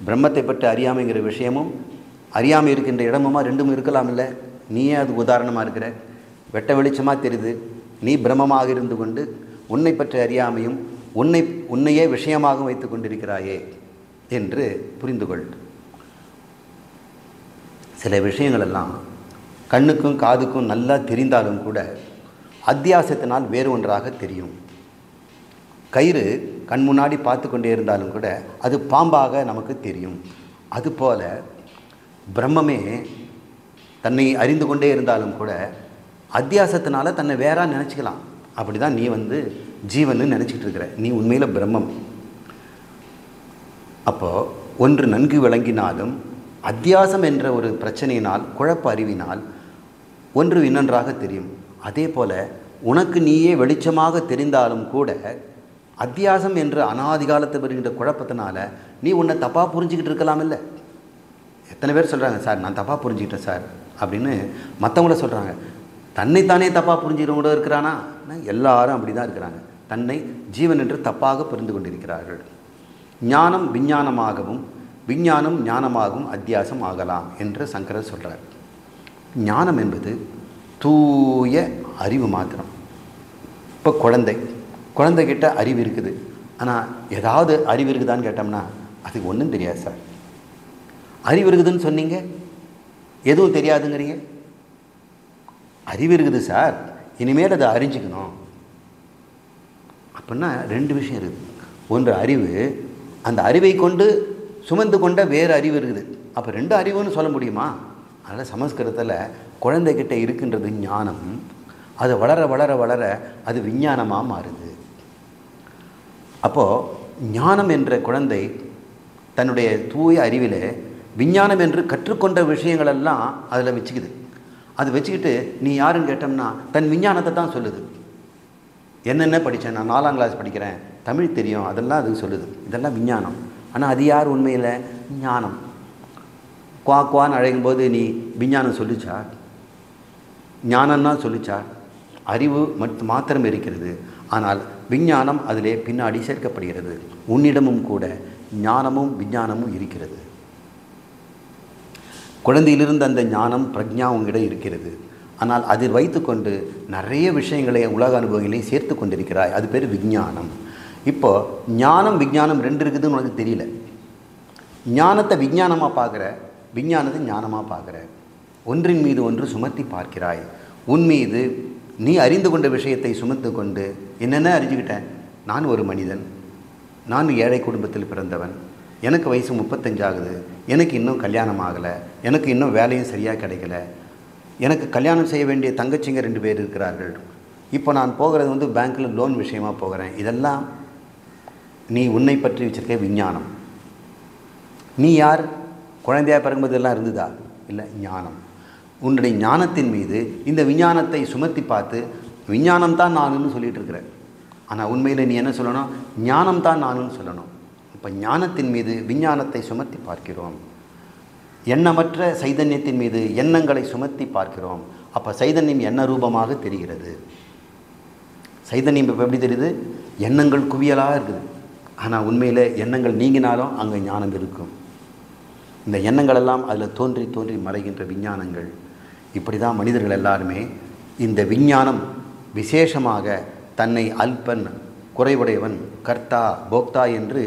பிரம்மத்தை பற்றி அறியாமைங்கிற விஷயமும் அறியாமை இருக்கின்ற இடமுமா ரெண்டும் இருக்கலாம் இல்லை? நீயே அதுக்கு உதாரணமாக இருக்கிற. வெட்ட வெளிச்சமாக தெரியுது. நீ பிரம்மமாக இருந்து கொண்டு உன்னை பற்றி அறியாமையும் உன்னையே விஷயமாக வைத்து கொண்டிருக்கிறாயே என்று புரிந்து கொள். சில விஷயங்களெல்லாம் கண்ணுக்கும் காதுக்கும் நல்லா தெரிந்தாலும் கூட அத்தியாசத்தினால் வேறு ஒன்றாக தெரியும். கயிறு கண் முன்னாடி பார்த்து கொண்டே இருந்தாலும் கூட அது பாம்பாக நமக்கு தெரியும். அதுபோல் பிரம்மமே தன்னை அறிந்து கொண்டே இருந்தாலும் கூட அத்தியாசத்தினால தன்னை வேறா நினச்சிக்கலாம். அப்படி தான் நீ ஜீவன்னு நினச்சிக்கிட்டு இருக்கிற. நீ உண்மையில் பிரம்மம். அப்போது ஒன்று நன்கு விளங்கினாலும் அத்தியாசம் என்ற ஒரு பிரச்சனையினால், குழப்ப அறிவினால் ஒன்று இன்னொன்றாக தெரியும். அதே போல் உனக்கு நீயே வெளிச்சமாக தெரிந்தாலும் கூட அத்தியாசம் என்ற அனாதி காலத்தை வருகின்ற குழப்பத்தினால நீ உன்னை தப்பாக புரிஞ்சிக்கிட்டு இருக்கலாம். இல்லை, எத்தனை பேர் சொல்கிறாங்க, சார் நான் தப்பாக புரிஞ்சுக்கிட்டேன் சார் அப்படின்னு மற்றவங்கள சொல்கிறாங்க. தன்னைத்தானே தப்பாக புரிஞ்சுக்கிறவங்க கூட இருக்கிறானா? எல்லாரும் அப்படி தான் இருக்கிறாங்க. தன்னை ஜீவன் என்று தப்பாக புரிந்து கொண்டிருக்கிறார்கள். ஞானம் விஞ்ஞானமாகவும் விஞ்ஞானம் ஞானமாகவும் அத்தியாசம் ஆகலாம் என்று சங்கரர் சொல்கிறார். ஞானம் என்பது தூய அறிவு மாத்திரம். இப்போ குழந்தைகிட்ட அறிவு இருக்குது. ஆனால் ஏதாவது அறிவு இருக்குதான்னு கேட்டோம்னா அதுக்கு ஒன்றும் தெரியாது சார். அறிவு இருக்குதுன்னு சொன்னீங்க, எதுவும் தெரியாதுங்கிறீங்க. அறிவு இருக்குது சார், இனிமேல் அதை அறிஞ்சிக்கணும் அப்படின்னா ரெண்டு விஷயம் இருக்குது. ஒன்று அறிவு, அந்த அறிவை கொண்டு சுமந்து கொண்ட வேறு அறிவு இருக்குது. அப்போ ரெண்டு அறிவுன்னு சொல்ல முடியுமா? அதனால் சமஸ்கிருதத்தில் குழந்தைகிட்ட இருக்கின்றது ஞானம். அது வளர வளர வளர அது விஞ்ஞானமாக மாறுது. அப்போது ஞானம் என்ற குழந்தை தன்னுடைய தூய அறிவில் விஞ்ஞானம் என்று கற்றுக்கொண்ட விஷயங்களெல்லாம் அதில் வச்சுக்குது. அது வச்சுக்கிட்டு நீ யாருன்னு கேட்டோம்னா தன் விஞ்ஞானத்தை தான் சொல்லுது. என்னென்ன படித்தேன், நான் 4ஆம் கிளாஸ் படிக்கிறேன், தமிழ் தெரியும், அதெல்லாம் அதுக்கு சொல்லுது. இதெல்லாம் விஞ்ஞானம். ஆனால் அது யார் உண்மையில் ஞானம்? குவான்னு அழைக்கும்போது நீ விஞ்ஞானம் சொல்லிச்சா? ஞானம்னா சொல்லிச்சா? அறிவு மாத்திரம் இருக்கிறது. ஆனால் விஞ்ஞானம் அதிலே பின்னாடி சேர்க்கப்படுகிறது. உன்னிடமும் கூட ஞானமும் விஞ்ஞானமும் இருக்கிறது. குழந்தையிலிருந்து அந்த ஞானம் பிரக்ஞா உங்களிடம் இருக்கிறது. ஆனால் அதில் வைத்துக்கொண்டு நிறைய விஷயங்களை உலக அனுபவங்களையும் சேர்த்து கொண்டிருக்கிறாய். அது பேர் விஞ்ஞானம். இப்போது ஞானம் விஞ்ஞானம் ரெண்டு இருக்குதுன்னு உனக்கு தெரியல. ஞானத்தை விஞ்ஞானமாக பார்க்குற, விஞ்ஞானத்தை ஞானமாக பார்க்குற. ஒன்றின் மீது ஒன்று சுமத்தி பார்க்கிறாய். உன் மீது நீ அறிந்து கொண்ட விஷயத்தை சுமத்து கொண்டு என்னென்ன அறிஞ்சுக்கிட்டேன், நான் ஒரு மனிதன், நான் ஏழை குடும்பத்தில் பிறந்தவன், எனக்கு வயசு 35 ஆகுது, எனக்கு இன்னும் கல்யாணம் ஆகலை, எனக்கு இன்னும் வேலையும் சரியாக கிடைக்கல, எனக்கு கல்யாணம் செய்ய வேண்டிய தங்கச்சிங்க 2 பேர் இருக்கிறார்கள், இப்போ நான் போகிறது பேங்க்கில் லோன் விஷயமாக போகிறேன். இதெல்லாம் நீ உன்னை பற்றி வச்சிருக்க விஞ்ஞானம். நீ யார்? குழந்தையாக பிறகும்போது எல்லாம் இருந்ததா? இல்லை, ஞானம். உன்னுடைய ஞானத்தின் மீது இந்த விஞ்ஞானத்தை சுமத்தி பார்த்து விஞ்ஞானம் தான் நானுன்னு சொல்லிகிட்டு இருக்கிறேன். ஆனால் உண்மையில் நீ என்ன சொல்லணும்? ஞானம் தான் நானுன்னு சொல்லணும். இப்போ ஞானத்தின் மீது விஞ்ஞானத்தை சுமத்தி பார்க்கிறோம். எண்ணமற்ற சைதன்யத்தின் மீது எண்ணங்களை சுமத்தி பார்க்கிறோம். அப்போ சைதன்யம் என்ன ரூபமாக தெரிகிறது? சைதன்யம் இப்போ எப்படி தெரியுது? எண்ணங்கள் குவியலாக இருக்குது. ஆனால் உண்மையில் எண்ணங்கள் நீங்கினாலும் அங்கே ஞானம் இருக்கும். இந்த எண்ணங்களெல்லாம் அதில் தோன்றி தோன்றி மறைகின்ற விஞ்ஞானங்கள். இப்படி தான் மனிதர்கள் எல்லாருமே இந்த விஞ்ஞானம் விசேஷமாக தன்னை அல்பன், குறைவுடையவன், கர்த்தா, போக்தா என்று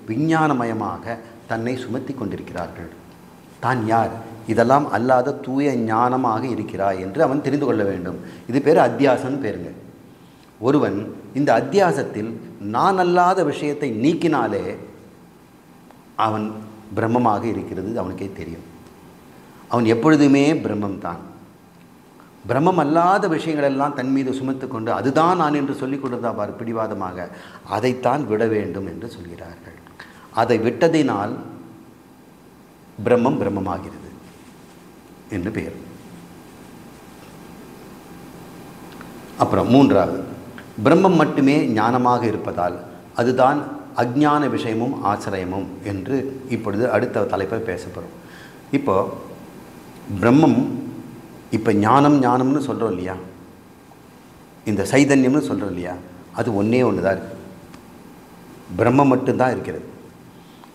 விஞ்ஞானமயமாக தன்னை சுமத்தி கொண்டிருக்கிறார்கள். தான் யார்? இதெல்லாம் அல்லாத தூய ஞானமாக இருக்கிறாய் என்று அவன் தெரிந்து கொள்ள வேண்டும். இது பேர் அத்தியாசம்னு பேருங்க. ஒருவன் இந்த அத்தியாசத்தில் நான் அல்லாத விஷயத்தை நீக்கினாலே அவன் பிரம்மமாக இருக்கிறது அவனுக்கே தெரியும். அவன் எப்பொழுதுமே பிரம்மம் தான். பிரம்மம் அல்லாத விஷயங்களெல்லாம் தன் மீது சுமத்து கொண்டு அதுதான் நான் என்று சொல்லிக் கொடுத்தா பார் பிடிவாதமாக, அதைத்தான் விட வேண்டும் என்று சொல்கிறார்கள். அதை விட்டதினால் பிரம்மம் பிரம்மமாகிறது என்று பெயர். அப்புறம் மூன்றாவது, பிரம்மம் மட்டுமே ஞானமாக இருப்பதால் அதுதான் அஞ்ஞான விஷயமும் ஆசிரியமும் என்று இப்பொழுது அடுத்த தலைப்பை பேசப்படும். இப்போ பிரம்மம், இப்போ ஞானம்னு சொல்கிறோம் இல்லையா, இந்த சைதன்யம்னு சொல்கிறோம் இல்லையா, அது ஒன்றே ஒன்று தான் இருக்குது. பிரம்மம் மட்டும்தான் இருக்கிறது.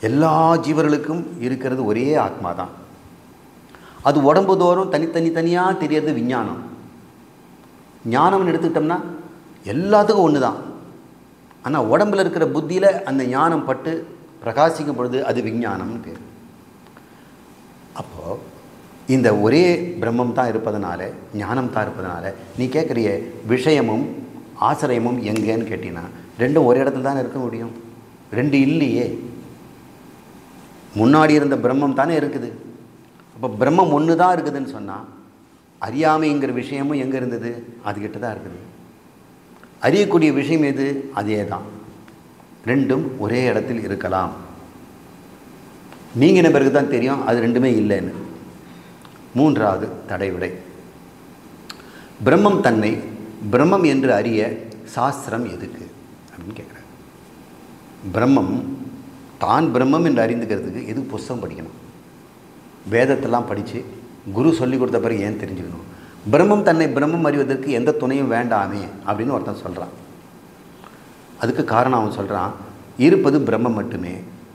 எல்லா ஜீவர்களுக்கும் இருக்கிறது ஒரே ஆத்மா தான். அது உடம்பு தோறும் தனித்தனியாக தெரியறது விஞ்ஞானம். ஞானம்னு எடுத்துக்கிட்டோம்னா எல்லாத்துக்கும் ஒன்று தான். ஆனால் உடம்பில் இருக்கிற புத்தியில் அந்த ஞானம் பட்டு பிரகாசிக்கும் பொழுது அது விஞ்ஞானம்னு பேர். அப்போது இந்த ஒரே பிரம்மம் தான் இருப்பதனால, ஞானம் தான் இருப்பதனால, நீ கேட்குறிய விஷயமும் ஆசிரியமும் எங்கேன்னு கேட்டிங்கன்னா ரெண்டும் ஒரு இடத்துல தானே இருக்க முடியும். ரெண்டு இல்லையே. முன்னாடி இருந்த பிரம்மம் தானே இருக்குது. அப்போ பிரம்மம் ஒன்று தான் இருக்குதுன்னு சொன்னால் அறியாமைங்கிற விஷயமும் எங்கே இருந்தது? அதுக்கிட்ட தான் இருக்குது. அறியக்கூடிய விஷயம் எது? அதே தான். ரெண்டும் ஒரே இடத்தில் இருக்கலாம். நீங்கின பிறகு தான் தெரியும் அது ரெண்டுமே இல்லைன்னு. மூன்றாவது தடைவிடை, பிரம்மம் தன்னை பிரம்மம் என்று அறிய சாஸ்திரம் எதுக்கு அப்படின்னு கேட்குறாரு. பிரம்மம் தான் பிரம்மம் என்று அறிந்துக்கிறதுக்கு எதுக்கு புஸ்தகம் படிக்கணும்? வேதத்தெல்லாம் படித்து குரு சொல்லி கொடுத்த பிறகு ஏன் தெரிஞ்சுக்கணும்? பிரம்மம் தன்னை பிரம்மம் அறிவதற்கு எந்த துணையும் வேண்டாமே அப்படின்னு ஒருத்தன் சொல்கிறான். அதுக்கு காரணம் அவன் சொல்கிறான், இருப்பது பிரம்மம் மட்டுமே,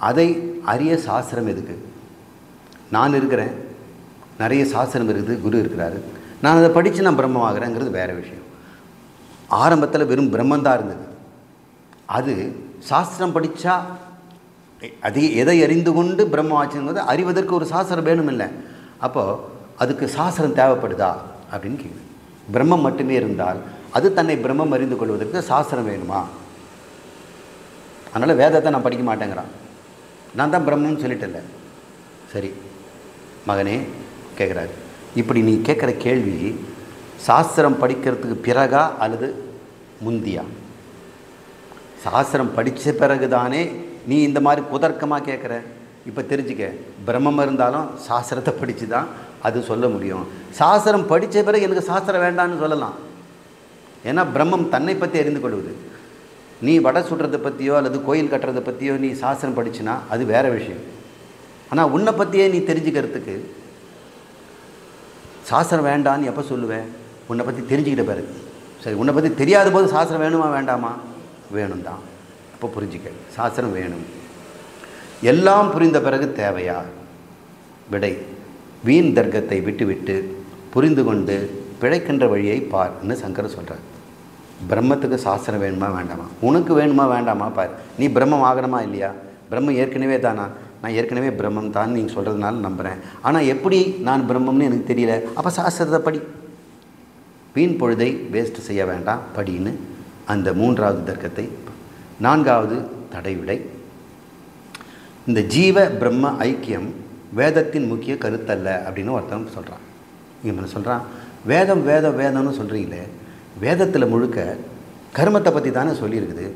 அதை அறிய சாஸ்திரம் எதுக்கு? நான் இருக்கிறேன், நிறைய சாஸ்திரம் இருக்குது, குரு இருக்கிறாரு, நான் அதை படித்து நான் பிரம்மம் ஆகிறேங்கிறது வேறு விஷயம். ஆரம்பத்தில் வெறும் பிரம்மந்தான் இருந்தது. அது சாஸ்திரம் படித்தா அது எதை அறிந்து கொண்டு பிரம்மம் ஆச்சுங்கிறது அறிவதற்கு ஒரு சாஸ்திரம் வேணும் இல்லை. அப்போது அதுக்கு சாஸ்திரம் தேவைப்படுதா அப்படின்னு கேட்குது. பிரம்மம் மட்டுமே இருந்தால் அது தன்னை பிரம்மம் அறிந்து கொள்வதற்கு சாஸ்திரம் வேணுமா? அதனால் வேதத்தை நான் படிக்க மாட்டேங்கிறான். நான் தான் பிரம்மன்னு சொல்லிட்டேன்ல. சரி மகனே கேட்குறாரு, இப்படி நீ கேட்குற கேள்வி சாஸ்திரம் படிக்கிறதுக்கு பிறகா அல்லது முந்தியா? சாஸ்திரம் படித்த பிறகு தானே நீ இந்த மாதிரி குதர்க்கமாக கேட்குற. இப்போ தெரிஞ்சுக்க, பிரம்மம் இருந்தாலும் சாஸ்திரத்தை படித்து தான் அது சொல்ல முடியும். சாஸ்திரம் படித்த பிறகு எனக்கு சாஸ்திரம் வேண்டான்னு சொல்லலாம். ஏன்னா பிரம்மம் தன்னை பற்றி அறிந்து கொள்வது. நீ வடை சுடுறதை பற்றியோ அல்லது கோயில் கட்டுறதை பற்றியோ நீ சாஸ்திரம் படிச்சுனா அது வேறு விஷயம். ஆனால் உன்னை பற்றியே நீ தெரிஞ்சுக்கிறதுக்கு சாஸ்திரம் வேண்டான்னு எப்போ சொல்லுவேன்? உன்னை பற்றி தெரிஞ்சுக்கிட்ட பிறகு. சரி, உன்னை பற்றி தெரியாத போது சாஸ்திரம் வேணுமா வேண்டாமா? வேணும் தான். அப்போ புரிஞ்சுக்க, சாஸ்திரம் வேணும். எல்லாம் புரிந்த பிறகு தேவையா? விடை, வீண் தர்க்கத்தை விட்டுவிட்டு புரிந்து கொண்டு பிழைக்கின்ற வழியை பார்ன்னு சங்கரர் சொல்கிறார். பிரம்மத்துக்கு சாஸ்திரம் வேணுமா வேண்டாமா? உனக்கு வேணுமா வேண்டாமா பார். நீ பிரம்மம் ஆகணுமா இல்லையா? பிரம்மம் ஏற்கனவே தானா? நான் ஏற்கனவே பிரம்மம் தான் நீங்கள் சொல்கிறதுனால நம்புகிறேன். ஆனால் எப்படி நான் பிரம்மம்னு எனக்கு தெரியல. அப்போ சாஸ்திரத்தை படி. வீண் பொழுதை வேஸ்ட் செய்ய வேண்டாம், படின்னு அந்த மூன்றாவது தர்க்கத்தை. நான்காவது தடைவிடை, இந்த ஜீவ பிரம்ம ஐக்கியம் வேதத்தின் முக்கிய கருத்தல்ல அப்படின்னு ஒருத்தன் சொல்கிறான். இவன் சொல்கிறான், வேதம் வேதம் வேதம்னு சொல்கிறீங்களே, வேதத்தில் முழுக்க கர்மத்தை பற்றி தானே சொல்லியிருக்குது.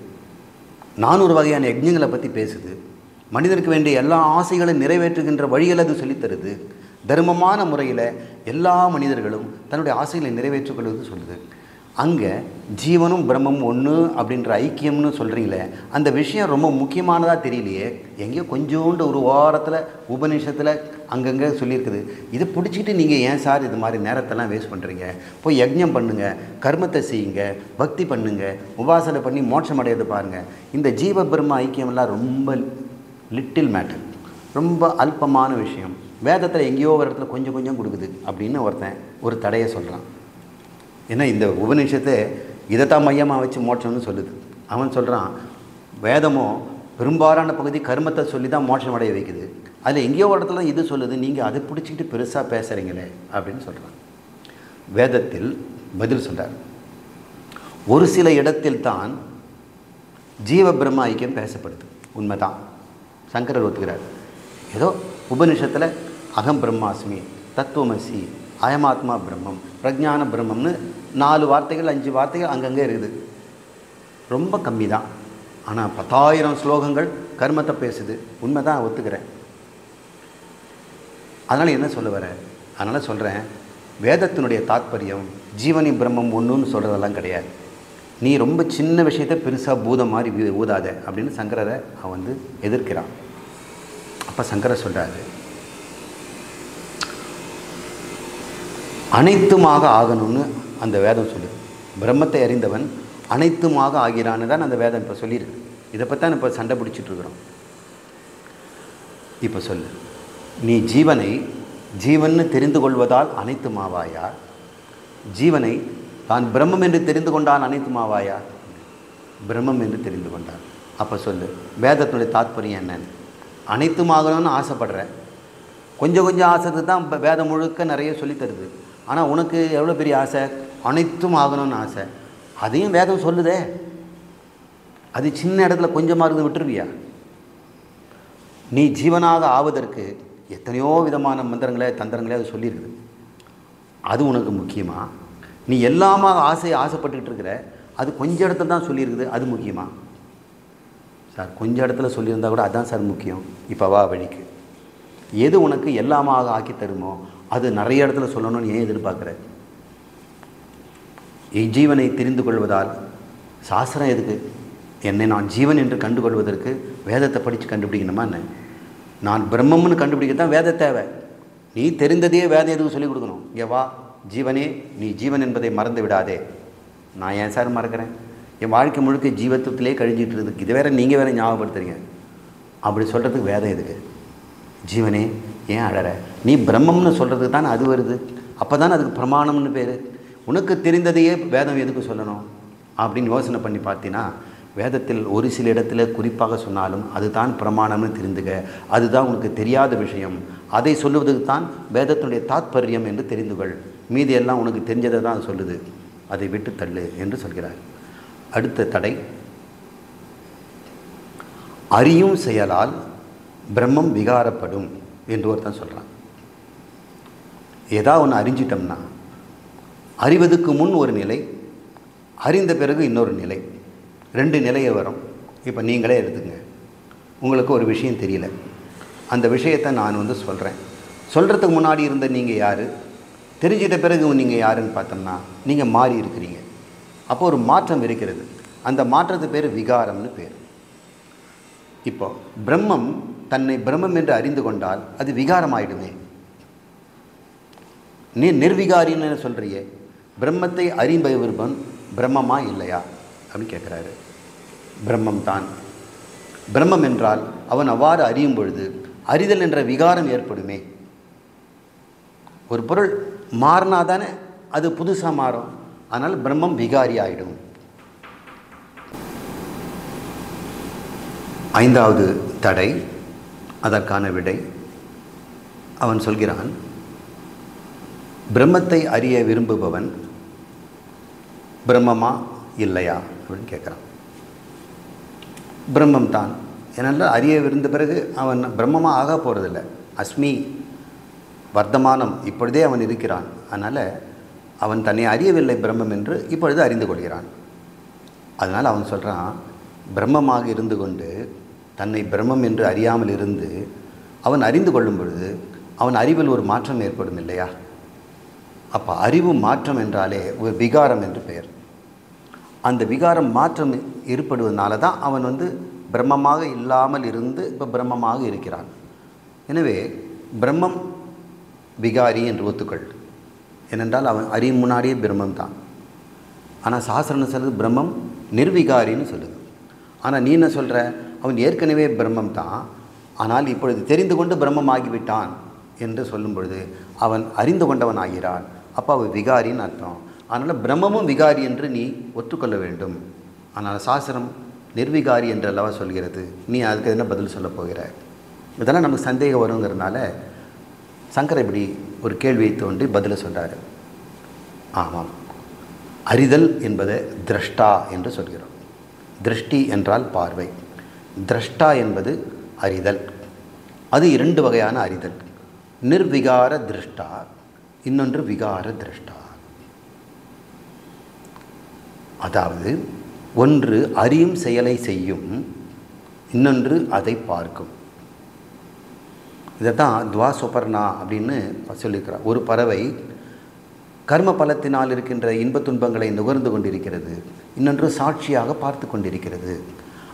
400 வகையான யஜ்ஞங்களை பற்றி பேசுது. மனிதனுக்கு வேண்டிய எல்லா ஆசைகளையும் நிறைவேற்றுகின்ற வழிகளை அது சொல்லித்தருது. தர்மமான முறையில் எல்லா மனிதர்களும் தன்னுடைய ஆசைகளை நிறைவேற்றிக் கொள்வது சொல்லுது. அங்கே ஜீவனும் பிரம்மமும் ஒன்று அப்படின்ற ஐக்கியம்னு சொல்கிறீங்களே, அந்த விஷயம் ரொம்ப முக்கியமானதாக தெரியலையே. எங்கேயோ கொஞ்சோண்டு ஒரு வாரத்தில் உபநிஷத்தில் அங்கங்கே சொல்லியிருக்குது. இதை பிடிச்சிக்கிட்டு நீங்கள் ஏன் சார் இது மாதிரி நேரத்தெல்லாம் வேஸ்ட் பண்ணுறீங்க? போய் யஜ்ஞம் பண்ணுங்கள், கர்மத்தை செய்யுங்க, பக்தி பண்ணுங்கள், உபாசனை பண்ணி மோட்சம் அடையது பாருங்கள். இந்த ஜீவ பிரம்ம ஐக்கியமெல்லாம் ரொம்ப லிட்டில் மேட்டர், ரொம்ப அல்பமான விஷயம். வேதத்தில் எங்கேயோ ஒரு இடத்துல கொஞ்சம் கொஞ்சம் கொடுக்குது அப்படின்னு ஒருத்தன் ஒரு தடையை சொல்கிறான். ஏன்னா இந்த உபநிஷத்தை இதைத்தான் மையமாக வச்சு மோட்சம்னு சொல்லுது. அவன் சொல்கிறான், வேதமோ பெரும்பாலான பகுதி கர்மத்தை சொல்லி தான் மோட்சம் அடைய வைக்குது. அதில் எங்கேயோ ஒரு இடத்துல இது சொல்லுது, நீங்கள் அதை பிடிச்சிக்கிட்டு பெருசாக பேசுகிறீங்களே அப்படின்னு சொல்கிறான். வேதத்தில் பதில் சொல்கிறார், ஒரு சில இடத்தில் தான் ஜீவ பிரம்ம ஐக்கியம் பேசப்படுது. உண்மைதான், சங்கரர் ஒத்துக்கிறார். ஏதோ உபநிஷத்தில் அகம் பிரம்மாஸ்மி, தத்துவமசி, அயமாத்மா பிரம்மம், பிரஜான பிரம்மம்னு 4 வார்த்தைகள் 5 வார்த்தைகள் அங்கங்கே இருக்குது. ரொம்ப கம்மி தான். ஆனால் 10,000 ஸ்லோகங்கள் கர்மத்தை பேசுது. உண்மை தான், ஒத்துக்கிறேன். அதனால் என்ன சொல்ல வரேன்? அதனால் சொல்கிறேன், வேதத்தினுடைய தாத்பரியம் ஜீவனி பிரம்மம் ஒன்றுன்னு சொல்கிறதெல்லாம் கிடையாது. நீ ரொம்ப சின்ன விஷயத்தை பெருசாக பூதம் மாதிரி ஊதாத அப்படின்னு சங்கரரை அவன் வந்து எதிர்க்கிறான். அப்போ சங்கரர் சொல்கிறாரு, அனைத்துமாக ஆகணும்னு அந்த வேதம் சொல்லுது. பிரம்மத்தை அறிந்தவன் அனைத்துமாக ஆகிறான்னு தான் அந்த வேதம் இப்போ சொல்லியிருக்கு. இதை பற்றி தான் இப்போ சண்டை பிடிச்சிட்ருக்குறோம். இப்போ சொல்லு, நீ ஜீவனை ஜீவன்னு தெரிந்து கொள்வதால் அனைத்துமாவாயா? ஜீவனை தான் பிரம்மம் என்று தெரிந்து கொண்டால் அனைத்துமாவாயா? பிரம்மம் என்று தெரிந்து கொண்டான். அப்போ சொல்லு, வேதத்தினுடைய தாத்பரியம் என்னன்னு? அனைத்துமாகணும்னு ஆசைப்படுறேன். கொஞ்சம் கொஞ்சம் ஆசைக்கு தான் வேதம் முழுக்க நிறைய சொல்லித்தருது. ஆனால் உனக்கு எவ்வளோ பெரிய ஆசை? அனைத்தும் ஆகணும்னு ஆசை. அதையும் வேதம் சொல்லுதே. அது சின்ன இடத்துல கொஞ்சமாக இருந்து விட்டுருவியா? நீ ஜீவனாக ஆவதற்கு எத்தனையோ விதமான மந்திரங்களே தந்திரங்களே அது சொல்லியிருக்குது. அது உனக்கு முக்கியமா? நீ எல்லாமா ஆசைப்பட்டுக்கிட்டு இருக்கிற, அது கொஞ்சம் இடத்துல தான் சொல்லியிருக்குது, அது முக்கியமா? சார், கொஞ்சம் இடத்துல சொல்லியிருந்தா கூட அதுதான் சார் முக்கியம். இப்போ வா வழிக்கு. எது உனக்கு எல்லாமாக ஆக்கி தருமோ அது நிறைய இடத்துல சொல்லணும்னு ஏன் எதிர்பார்க்குற? ஜீவனை தெரிந்து கொள்வதால் சாஸ்திரம் எதுக்கு? என்னை நான் ஜீவன் என்று கண்டுகொள்வதற்கு வேதத்தை படித்து கண்டுபிடிக்கணுமா என்ன? நான் பிரம்மம்னு கண்டுபிடிக்க தான் வேத தேவை. நீ தெரிந்ததையே வேதம் எதுக்கு சொல்லிக் கொடுக்கணும்? இங்கே வா ஜீவனே, நீ ஜீவன் என்பதை மறந்து விடாதே. நான் ஏன் சார் மறக்கிறேன்? என் வாழ்க்கை முழுக்க ஜீவத்துவத்திலே கழிஞ்சிட்டு இருக்குது. இது வேறு நீங்கள் வேறு ஞாபகப்படுத்துறீங்க. அப்படி சொல்கிறதுக்கு வேதம் எதுக்கு? ஜீவனே ஏன் அழற? நீ பிரம்மம்னு சொல்கிறதுக்கு தானே அது வருது. அப்போ தானே அதுக்கு பிரமாணம்னு பேர். உனக்கு தெரிந்ததையே வேதம் எதுக்கு சொல்லணும் அப்படின்னு யோசனை பண்ணி பார்த்தீங்கன்னா, வேதத்தில் ஒரு சில இடத்துல குறிப்பாக சொன்னாலும் அதுதான் பிரமாணம்னு தெரிந்துக்க. அதுதான் உனக்கு தெரியாத விஷயம். அதை சொல்லுவதுக்கு தான் வேதத்தினுடைய தாத்பரியம் என்று தெரிந்து கொள். மீதி எல்லாம் உனக்கு தெரிஞ்சதை தான் அது சொல்லுது. அதை விட்டு தள்ளு என்று சொல்கிறார். அடுத்த தடை, அறியும் செயலால் பிரம்மம் விகாரப்படும் என்று ஒருத்தன் சொல்கிறான். ஏதாவது ஒன்று அறிஞ்சிட்டோம்னா, அறிவதுக்கு முன் ஒரு நிலை, அறிந்த பிறகு இன்னொரு நிலை, 2 நிலையை வரும். இப்போ நீங்களே எடுத்துங்க. உங்களுக்கு ஒரு விஷயம் தெரியல. அந்த விஷயத்தை நான் வந்து சொல்கிறேன். சொல்கிறதுக்கு முன்னாடி இருந்த நீங்கள் யார்? தெரிஞ்சிட்ட பிறகு நீங்கள் யாருன்னு பார்த்தோம்னா நீங்கள் மாறி இருக்கிறீங்க. அப்போ ஒரு மாற்றம் இருக்கிறது. அந்த மாற்றத்து பேர் விகாரம்னு பேர். இப்போ பிரம்மம் தன்னை பிரம்மம் என்று அறிந்து கொண்டால் அது விகாரம் ஆயிடுமே. நீ நிர்விகாரின்னு சொல்கிறியே, பிரம்மத்தை அறிபவன் பிரம்மமா இல்லையா அப்படின்னு கேட்குறாரு. பிரம்மம் தான். பிரம்மம் என்றால் அவன் அவ்வாறு அறியும் பொழுது அறிதல் என்ற விகாரம் ஏற்படுமே. ஒரு பொருள் மாறினா தானே அது புதுசாக மாறும். ஆனால் பிரம்மம் விகாரி ஆகிடும். 5வது தடை, அதற்கான விடை. அவன் சொல்கிறான், பிரம்மத்தை அறிய விரும்புபவன் பிரம்மமா இல்லையா அப்படின்னு கேட்குறான். பிரம்மம் தான். ஏன்னா அறிய விருந்த பிறகு அவன் பிரம்மமாக ஆக போகிறதில்ல. அஸ்மி வர்த்தமானம், இப்பொழுதே அவன் இருக்கிறான். அதனால் அவன் தன்னை அறியவில்லை பிரம்மம் என்று இப்பொழுது அறிந்து கொள்கிறான். அதனால் அவன் சொல்கிறான், பிரம்மமாக இருந்து கொண்டு தன்னை பிரம்மம் என்று அறியாமல் இருந்து அவன் அறிந்து கொள்ளும் பொழுது அவன் அறிவில் ஒரு மாற்றம் ஏற்படும் இல்லையா? அப்போ அறிவு மாற்றம் என்றாலே ஒரு விகாரம் என்று பெயர். அந்த விகாரம் மாற்றம் ஏற்படுவதனால தான் அவன் வந்து பிரம்மமாக இல்லாமல் இருந்து இப்போ பிரம்மமாக இருக்கிறான். எனவே பிரம்மம் விகாரி என்று ஒத்துக்கொள். ஏனென்றால் அவன் அறியும் முன்னாடியே பிரம்மம் தான். ஆனால் சாஸ்திரம்னு சொல்லுது பிரம்மம் நிர்விகாரின்னு சொல்லுது. ஆனால் நீ என்ன சொல்கிற? அவன் ஏற்கனவே பிரம்மம் தான், ஆனால் இப்பொழுது தெரிந்து கொண்டு பிரம்மம் ஆகிவிட்டான் என்று சொல்லும் பொழுது அவன் அறிந்து கொண்டவன் ஆகிறான். அப்போ அவன் விகாரின்னு அர்த்தம். அதனால் பிரம்மமும் விகாரி என்று நீ ஒத்துக்கொள்ள வேண்டும். ஆனால் சாஸ்திரம் நிர்விகாரி என்று அல்லவா சொல்கிறது. நீ அதுக்கு என்ன பதில் சொல்ல போகிற? இதெல்லாம் நமக்கு சந்தேகம் வருங்கிறதுனால சங்கரர் இப்படி ஒரு கேள்வியை தோன்றி பதிலை சொல்கிறார். ஆமாம், அறிதல் என்பதை திரஷ்டா என்று சொல்கிறோம். திருஷ்டி என்றால் பார்வை, திரஷ்டா என்பது அறிதல். அது 2 வகையான அறிதல். நிர்விகார திருஷ்டா, இன்னொன்று விகார திரஷ்டா. அதாவது ஒன்று அறியும் செயலை செய்யும், இன்னொன்று அதை பார்க்கும். இதை தான் துவாசுபர்ணா அப்படின்னு சொல்லியிருக்கிறார். ஒரு பறவை கர்ம பலத்தினால் இருக்கின்ற இன்பத் துன்பங்களை நுகர்ந்து கொண்டிருக்கிறது, இன்னொன்று சாட்சியாக பார்த்து கொண்டிருக்கிறது.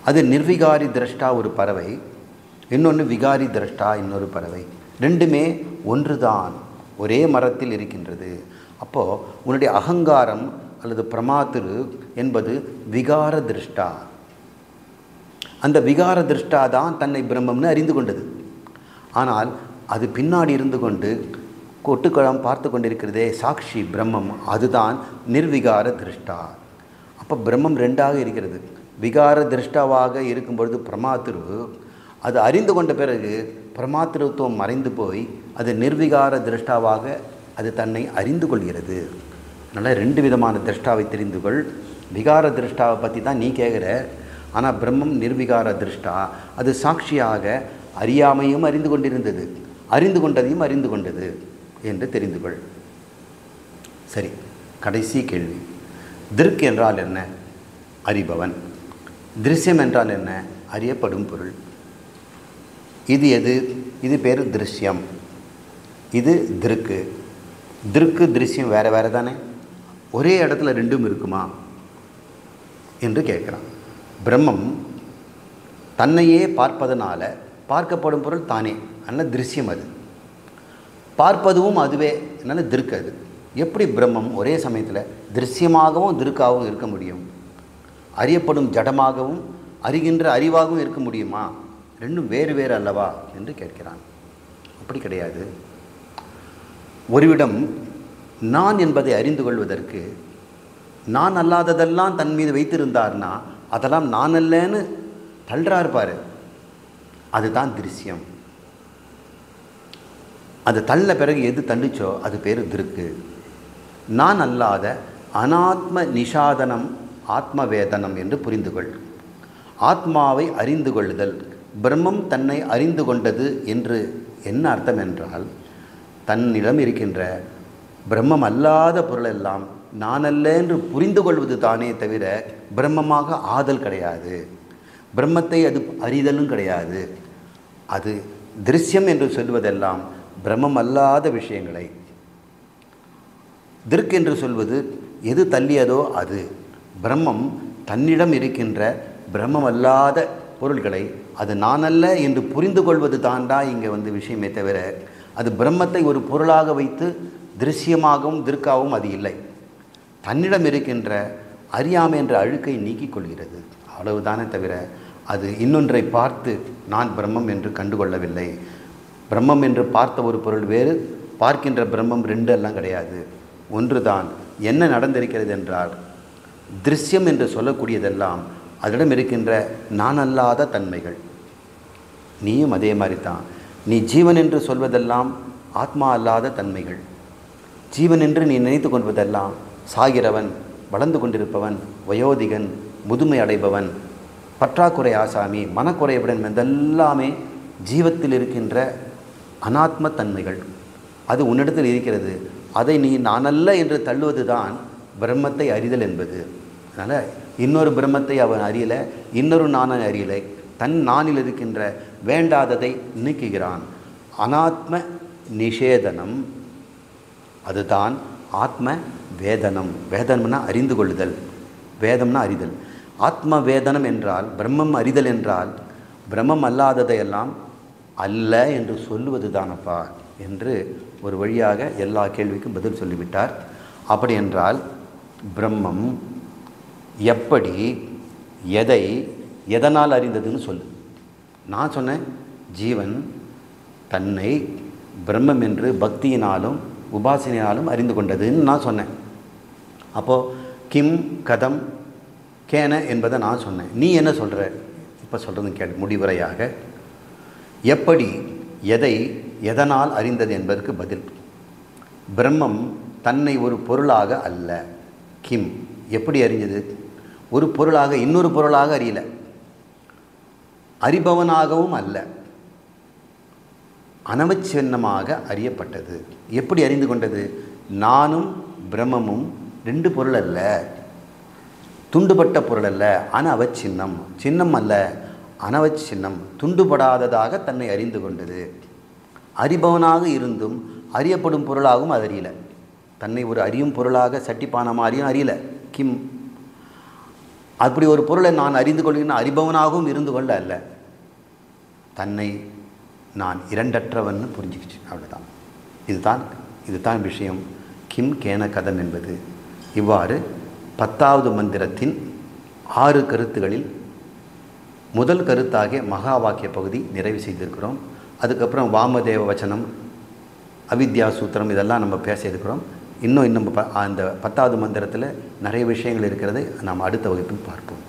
அது நிர்விகாரி திரஷ்டா ஒரு பறவை, இன்னொன்று விகாரி திரஷ்டா இன்னொரு பறவை. ரெண்டுமே ஒன்று தான், ஒரே மரத்தில் இருக்கின்றது. அப்போது உன்னுடைய அகங்காரம் அல்லது பிரமாத்திரு என்பது விகார திருஷ்டா. அந்த விகார திருஷ்டா தான் தன்னை பிரம்மம்னு அறிந்து கொண்டது. ஆனால் அது பின்னாடி இருந்து கொண்டு கொட்டுக்களம் பார்த்து கொண்டிருக்கிறதே சாட்சி பிரம்மம், அதுதான் நிர்விகார திருஷ்டா. அப்போ பிரம்மம் ரெண்டாக இருக்கிறது. விகார திருஷ்டாவாக இருக்கும் பொழுது பிரமாத்திரு, அது அறிந்து கொண்ட பிறகு பிரமாத்திருத்துவம் மறைந்து போய் அது நிர்விகார திருஷ்டாவாக அது தன்னை அறிந்து கொள்கிறது. அதனால் ரெண்டு விதமான திருஷ்டாவை தெரிந்து கொள். விகார திருஷ்டாவை பற்றி தான் நீ கேட்குற, ஆனால் பிரம்மம் நிர்விகார திருஷ்டா, அது சாட்சியாக அறியாமையும் அறிந்து கொண்டிருந்தது, அறிந்து கொண்டதையும் அறிந்து கொண்டது என்று தெரிந்து கொள். சரி, கடைசி கேள்வி. திருக் என்றால் என்ன? அறிபவன். திருஷ்யம் என்றால் என்ன? அறியப்படும் பொருள். இது எது? இது பேர் திருஷ்யம், இது திருக்கு. திருக்கு திருஷ்யம் வேறு வேறு தானே, ஒரே இடத்துல ரெண்டும் இருக்குமா என்று கேட்குறான். பிரம்மம் தன்னையே பார்ப்பதனால பார்க்கப்படும் பொருள் தானே, அதனால் திருஷ்யம். அது பார்ப்பதும் அதுவே, அதனால் திருக்கு. அது எப்படி பிரம்மம் ஒரே சமயத்தில் திருஷ்யமாகவும் திருக்காகவும் இருக்க முடியும்? அறியப்படும் ஜடமாகவும் அறிகின்ற அறிவாகவும் இருக்க முடியுமா? ரெண்டும் வேறு வேறு அல்லவா என்று கேட்கிறான். அப்படி கிடையாது. ஒருவிடம் நான் என்பதை அறிந்து கொள்வதற்கு நான் அல்லாததெல்லாம் தன் மீது வைத்திருந்தார்னா அதெல்லாம் நான் அல்லன்னு தள்ளுறாரு பாரு, அதுதான் திருஷ்யம். அது தள்ள பிறகு எது தள்ளிச்சோ அது பேர் திருக்கு. நான் அல்லாத அனாத்ம நிஷாதனம் ஆத்மவேதனம் என்று புரிந்து கொள். ஆத்மாவை அறிந்து கொள்ளுதல், பிரம்மம் தன்னை அறிந்து கொண்டது என்று என்ன அர்த்தம் என்றால், தன்னிடம் இருக்கின்ற பிரம்மம் அல்லாத பொருளெல்லாம் நான் அல்ல என்று புரிந்து கொள்வது தானே தவிர பிரம்மமாக ஆதல் கிடையாது. பிரம்மத்தை அது அறிதலும் கிடையாது. அது திருஷ்யம் என்று சொல்வதெல்லாம் பிரம்மம் அல்லாத விஷயங்களை. திருக்கு என்று சொல்வது எது தள்ளியதோ அது. பிரம்மம் தன்னிடம் இருக்கின்ற பிரம்மம் அல்லாத பொருள்களை அது நான் அல்ல என்று புரிந்து கொள்வது தாண்டா இங்கே விஷயமே தவிர அது பிரம்மத்தை ஒரு பொருளாக வைத்து திருஷ்யமாகவும் திருக்காகவும் அது இல்லை. தன்னிடம் இருக்கின்ற அறியாமை என்ற அழுக்கை நீக்கிக் கொள்கிறது, அவ்வளவுதானே தவிர அது இன்னொன்றை பார்த்து நான் பிரம்மம் என்று கண்டுகொள்ளவில்லை. பிரம்மம் என்று பார்த்த ஒரு பொருள் வேறு, பார்க்கின்ற பிரம்மம் ரெண்டு எல்லாம் கிடையாது, ஒன்று தான். என்ன நடந்திருக்கிறது என்றால், திருஷ்யம் என்று சொல்லக்கூடியதெல்லாம் அதிடம் இருக்கின்ற நான் அல்லாத தன்மைகள். நீயும் அதே மாதிரி தான். நீ ஜீவன் என்று சொல்வதெல்லாம் ஆத்மா அல்லாத தன்மைகள். ஜீவன் என்று நீ நினைத்து கொள்வதெல்லாம் சாகிறவன், வளர்ந்து கொண்டிருப்பவன், வயோதிகன், முதுமை அடைபவன், பற்றாக்குறை ஆசாமி, மனக்குறைவுடன், இதெல்லாமே ஜீவத்தில் இருக்கின்ற அனாத்ம தன்மைகள். அது உன்னிடத்தில் இருக்கிறது. அதை நீ நானல்ல என்று தள்ளுவது தான் பிரம்மத்தை அறிதல் என்பது. அதனால் இன்னொரு பிரம்மத்தை அவன் அறியலை, இன்னொரு நானை அறியலை. தன் நானில் இருக்கின்ற வேண்டாததை நீக்குகிறான். அனாத்ம நிஷேதனம், அதுதான் ஆத்ம வேதனம். வேதனம்னா அறிந்து கொள்ளுதல், வேதம்னா அறிதல். ஆத்ம வேதனம் என்றால் பிரம்மம் அறிதல் என்றால் பிரம்மம் அல்லாததையெல்லாம் அல்ல என்று சொல்லுவது தானப்பா என்று ஒரு வழியாக எல்லா கேள்விக்கும் பதில் சொல்லிவிட்டார். அப்படி என்றால் பிரம்மம் எப்படி, எதை, எதனால் அறிந்ததுன்னு சொல்லு. நான் சொன்னேன் ஜீவன் தன்னை பிரம்மம் என்று பக்தியினாலும் உபாசனையினாலும் அறிந்து கொண்டதுன்னு நான் சொன்னேன். அப்போது கிம் கதம் கேன என்பதை நான் சொன்னேன். நீ என்ன சொல்கிற? இப்போ சொல்கிறது கேள். முடிவுரையாக எப்படி, எதை, எதனால் அறிந்தது என்பதற்கு பதில். பிரம்மம் தன்னை ஒரு பொருளாக அல்ல. கிம் எப்படி அறிஞ்சது? ஒரு பொருளாக இன்னொரு பொருளாக அறியல, அறிபவனாகவும் அல்ல. அனவச்சின்னமாக அறியப்பட்டது. எப்படி அறிந்து கொண்டது? நானும் பிரம்மமும் ரெண்டு பொருள் அல்ல, துண்டுபட்ட பொருள் அல்ல, அனவச்சின்னம், சின்னம் அல்ல, அனவச்சின்னம், துண்டுபடாததாக தன்னை அறிந்து கொண்டது. அறிபவனாக இருந்தும் அறியப்படும் பொருளாகவும் அது அறியலை. தன்னை ஒரு அறியும் பொருளாக சட்டிப்பானமாக அறியலை. கிம் அப்படி ஒரு பொருளை நான் அறிந்து கொள்கிறேன் அறிபவனாகவும் இருந்து கொள்ள அல்ல, தன்னை நான் இரண்டற்றவன் புரிஞ்சுக்கிச்சு. அவ்வளோதான். இதுதான் விஷயம். கிம் கேன கதம் என்பது. இவ்வாறு 10வது மந்திரத்தின் 6 கருத்துகளில் முதல் கருத்தாகிய மகா வாக்கிய பகுதி நிறைவு செய்திருக்கிறோம். அதுக்கப்புறம் வாமதேவ வச்சனம், அவித்யா சூத்திரம் இதெல்லாம் நம்ம பேச இருக்கிறோம். இன்னும் அந்த 10வது மந்திரத்தில் நிறைய விஷயங்கள் இருக்கிறது. நாம் அடுத்த வகுப்பில் பார்ப்போம்.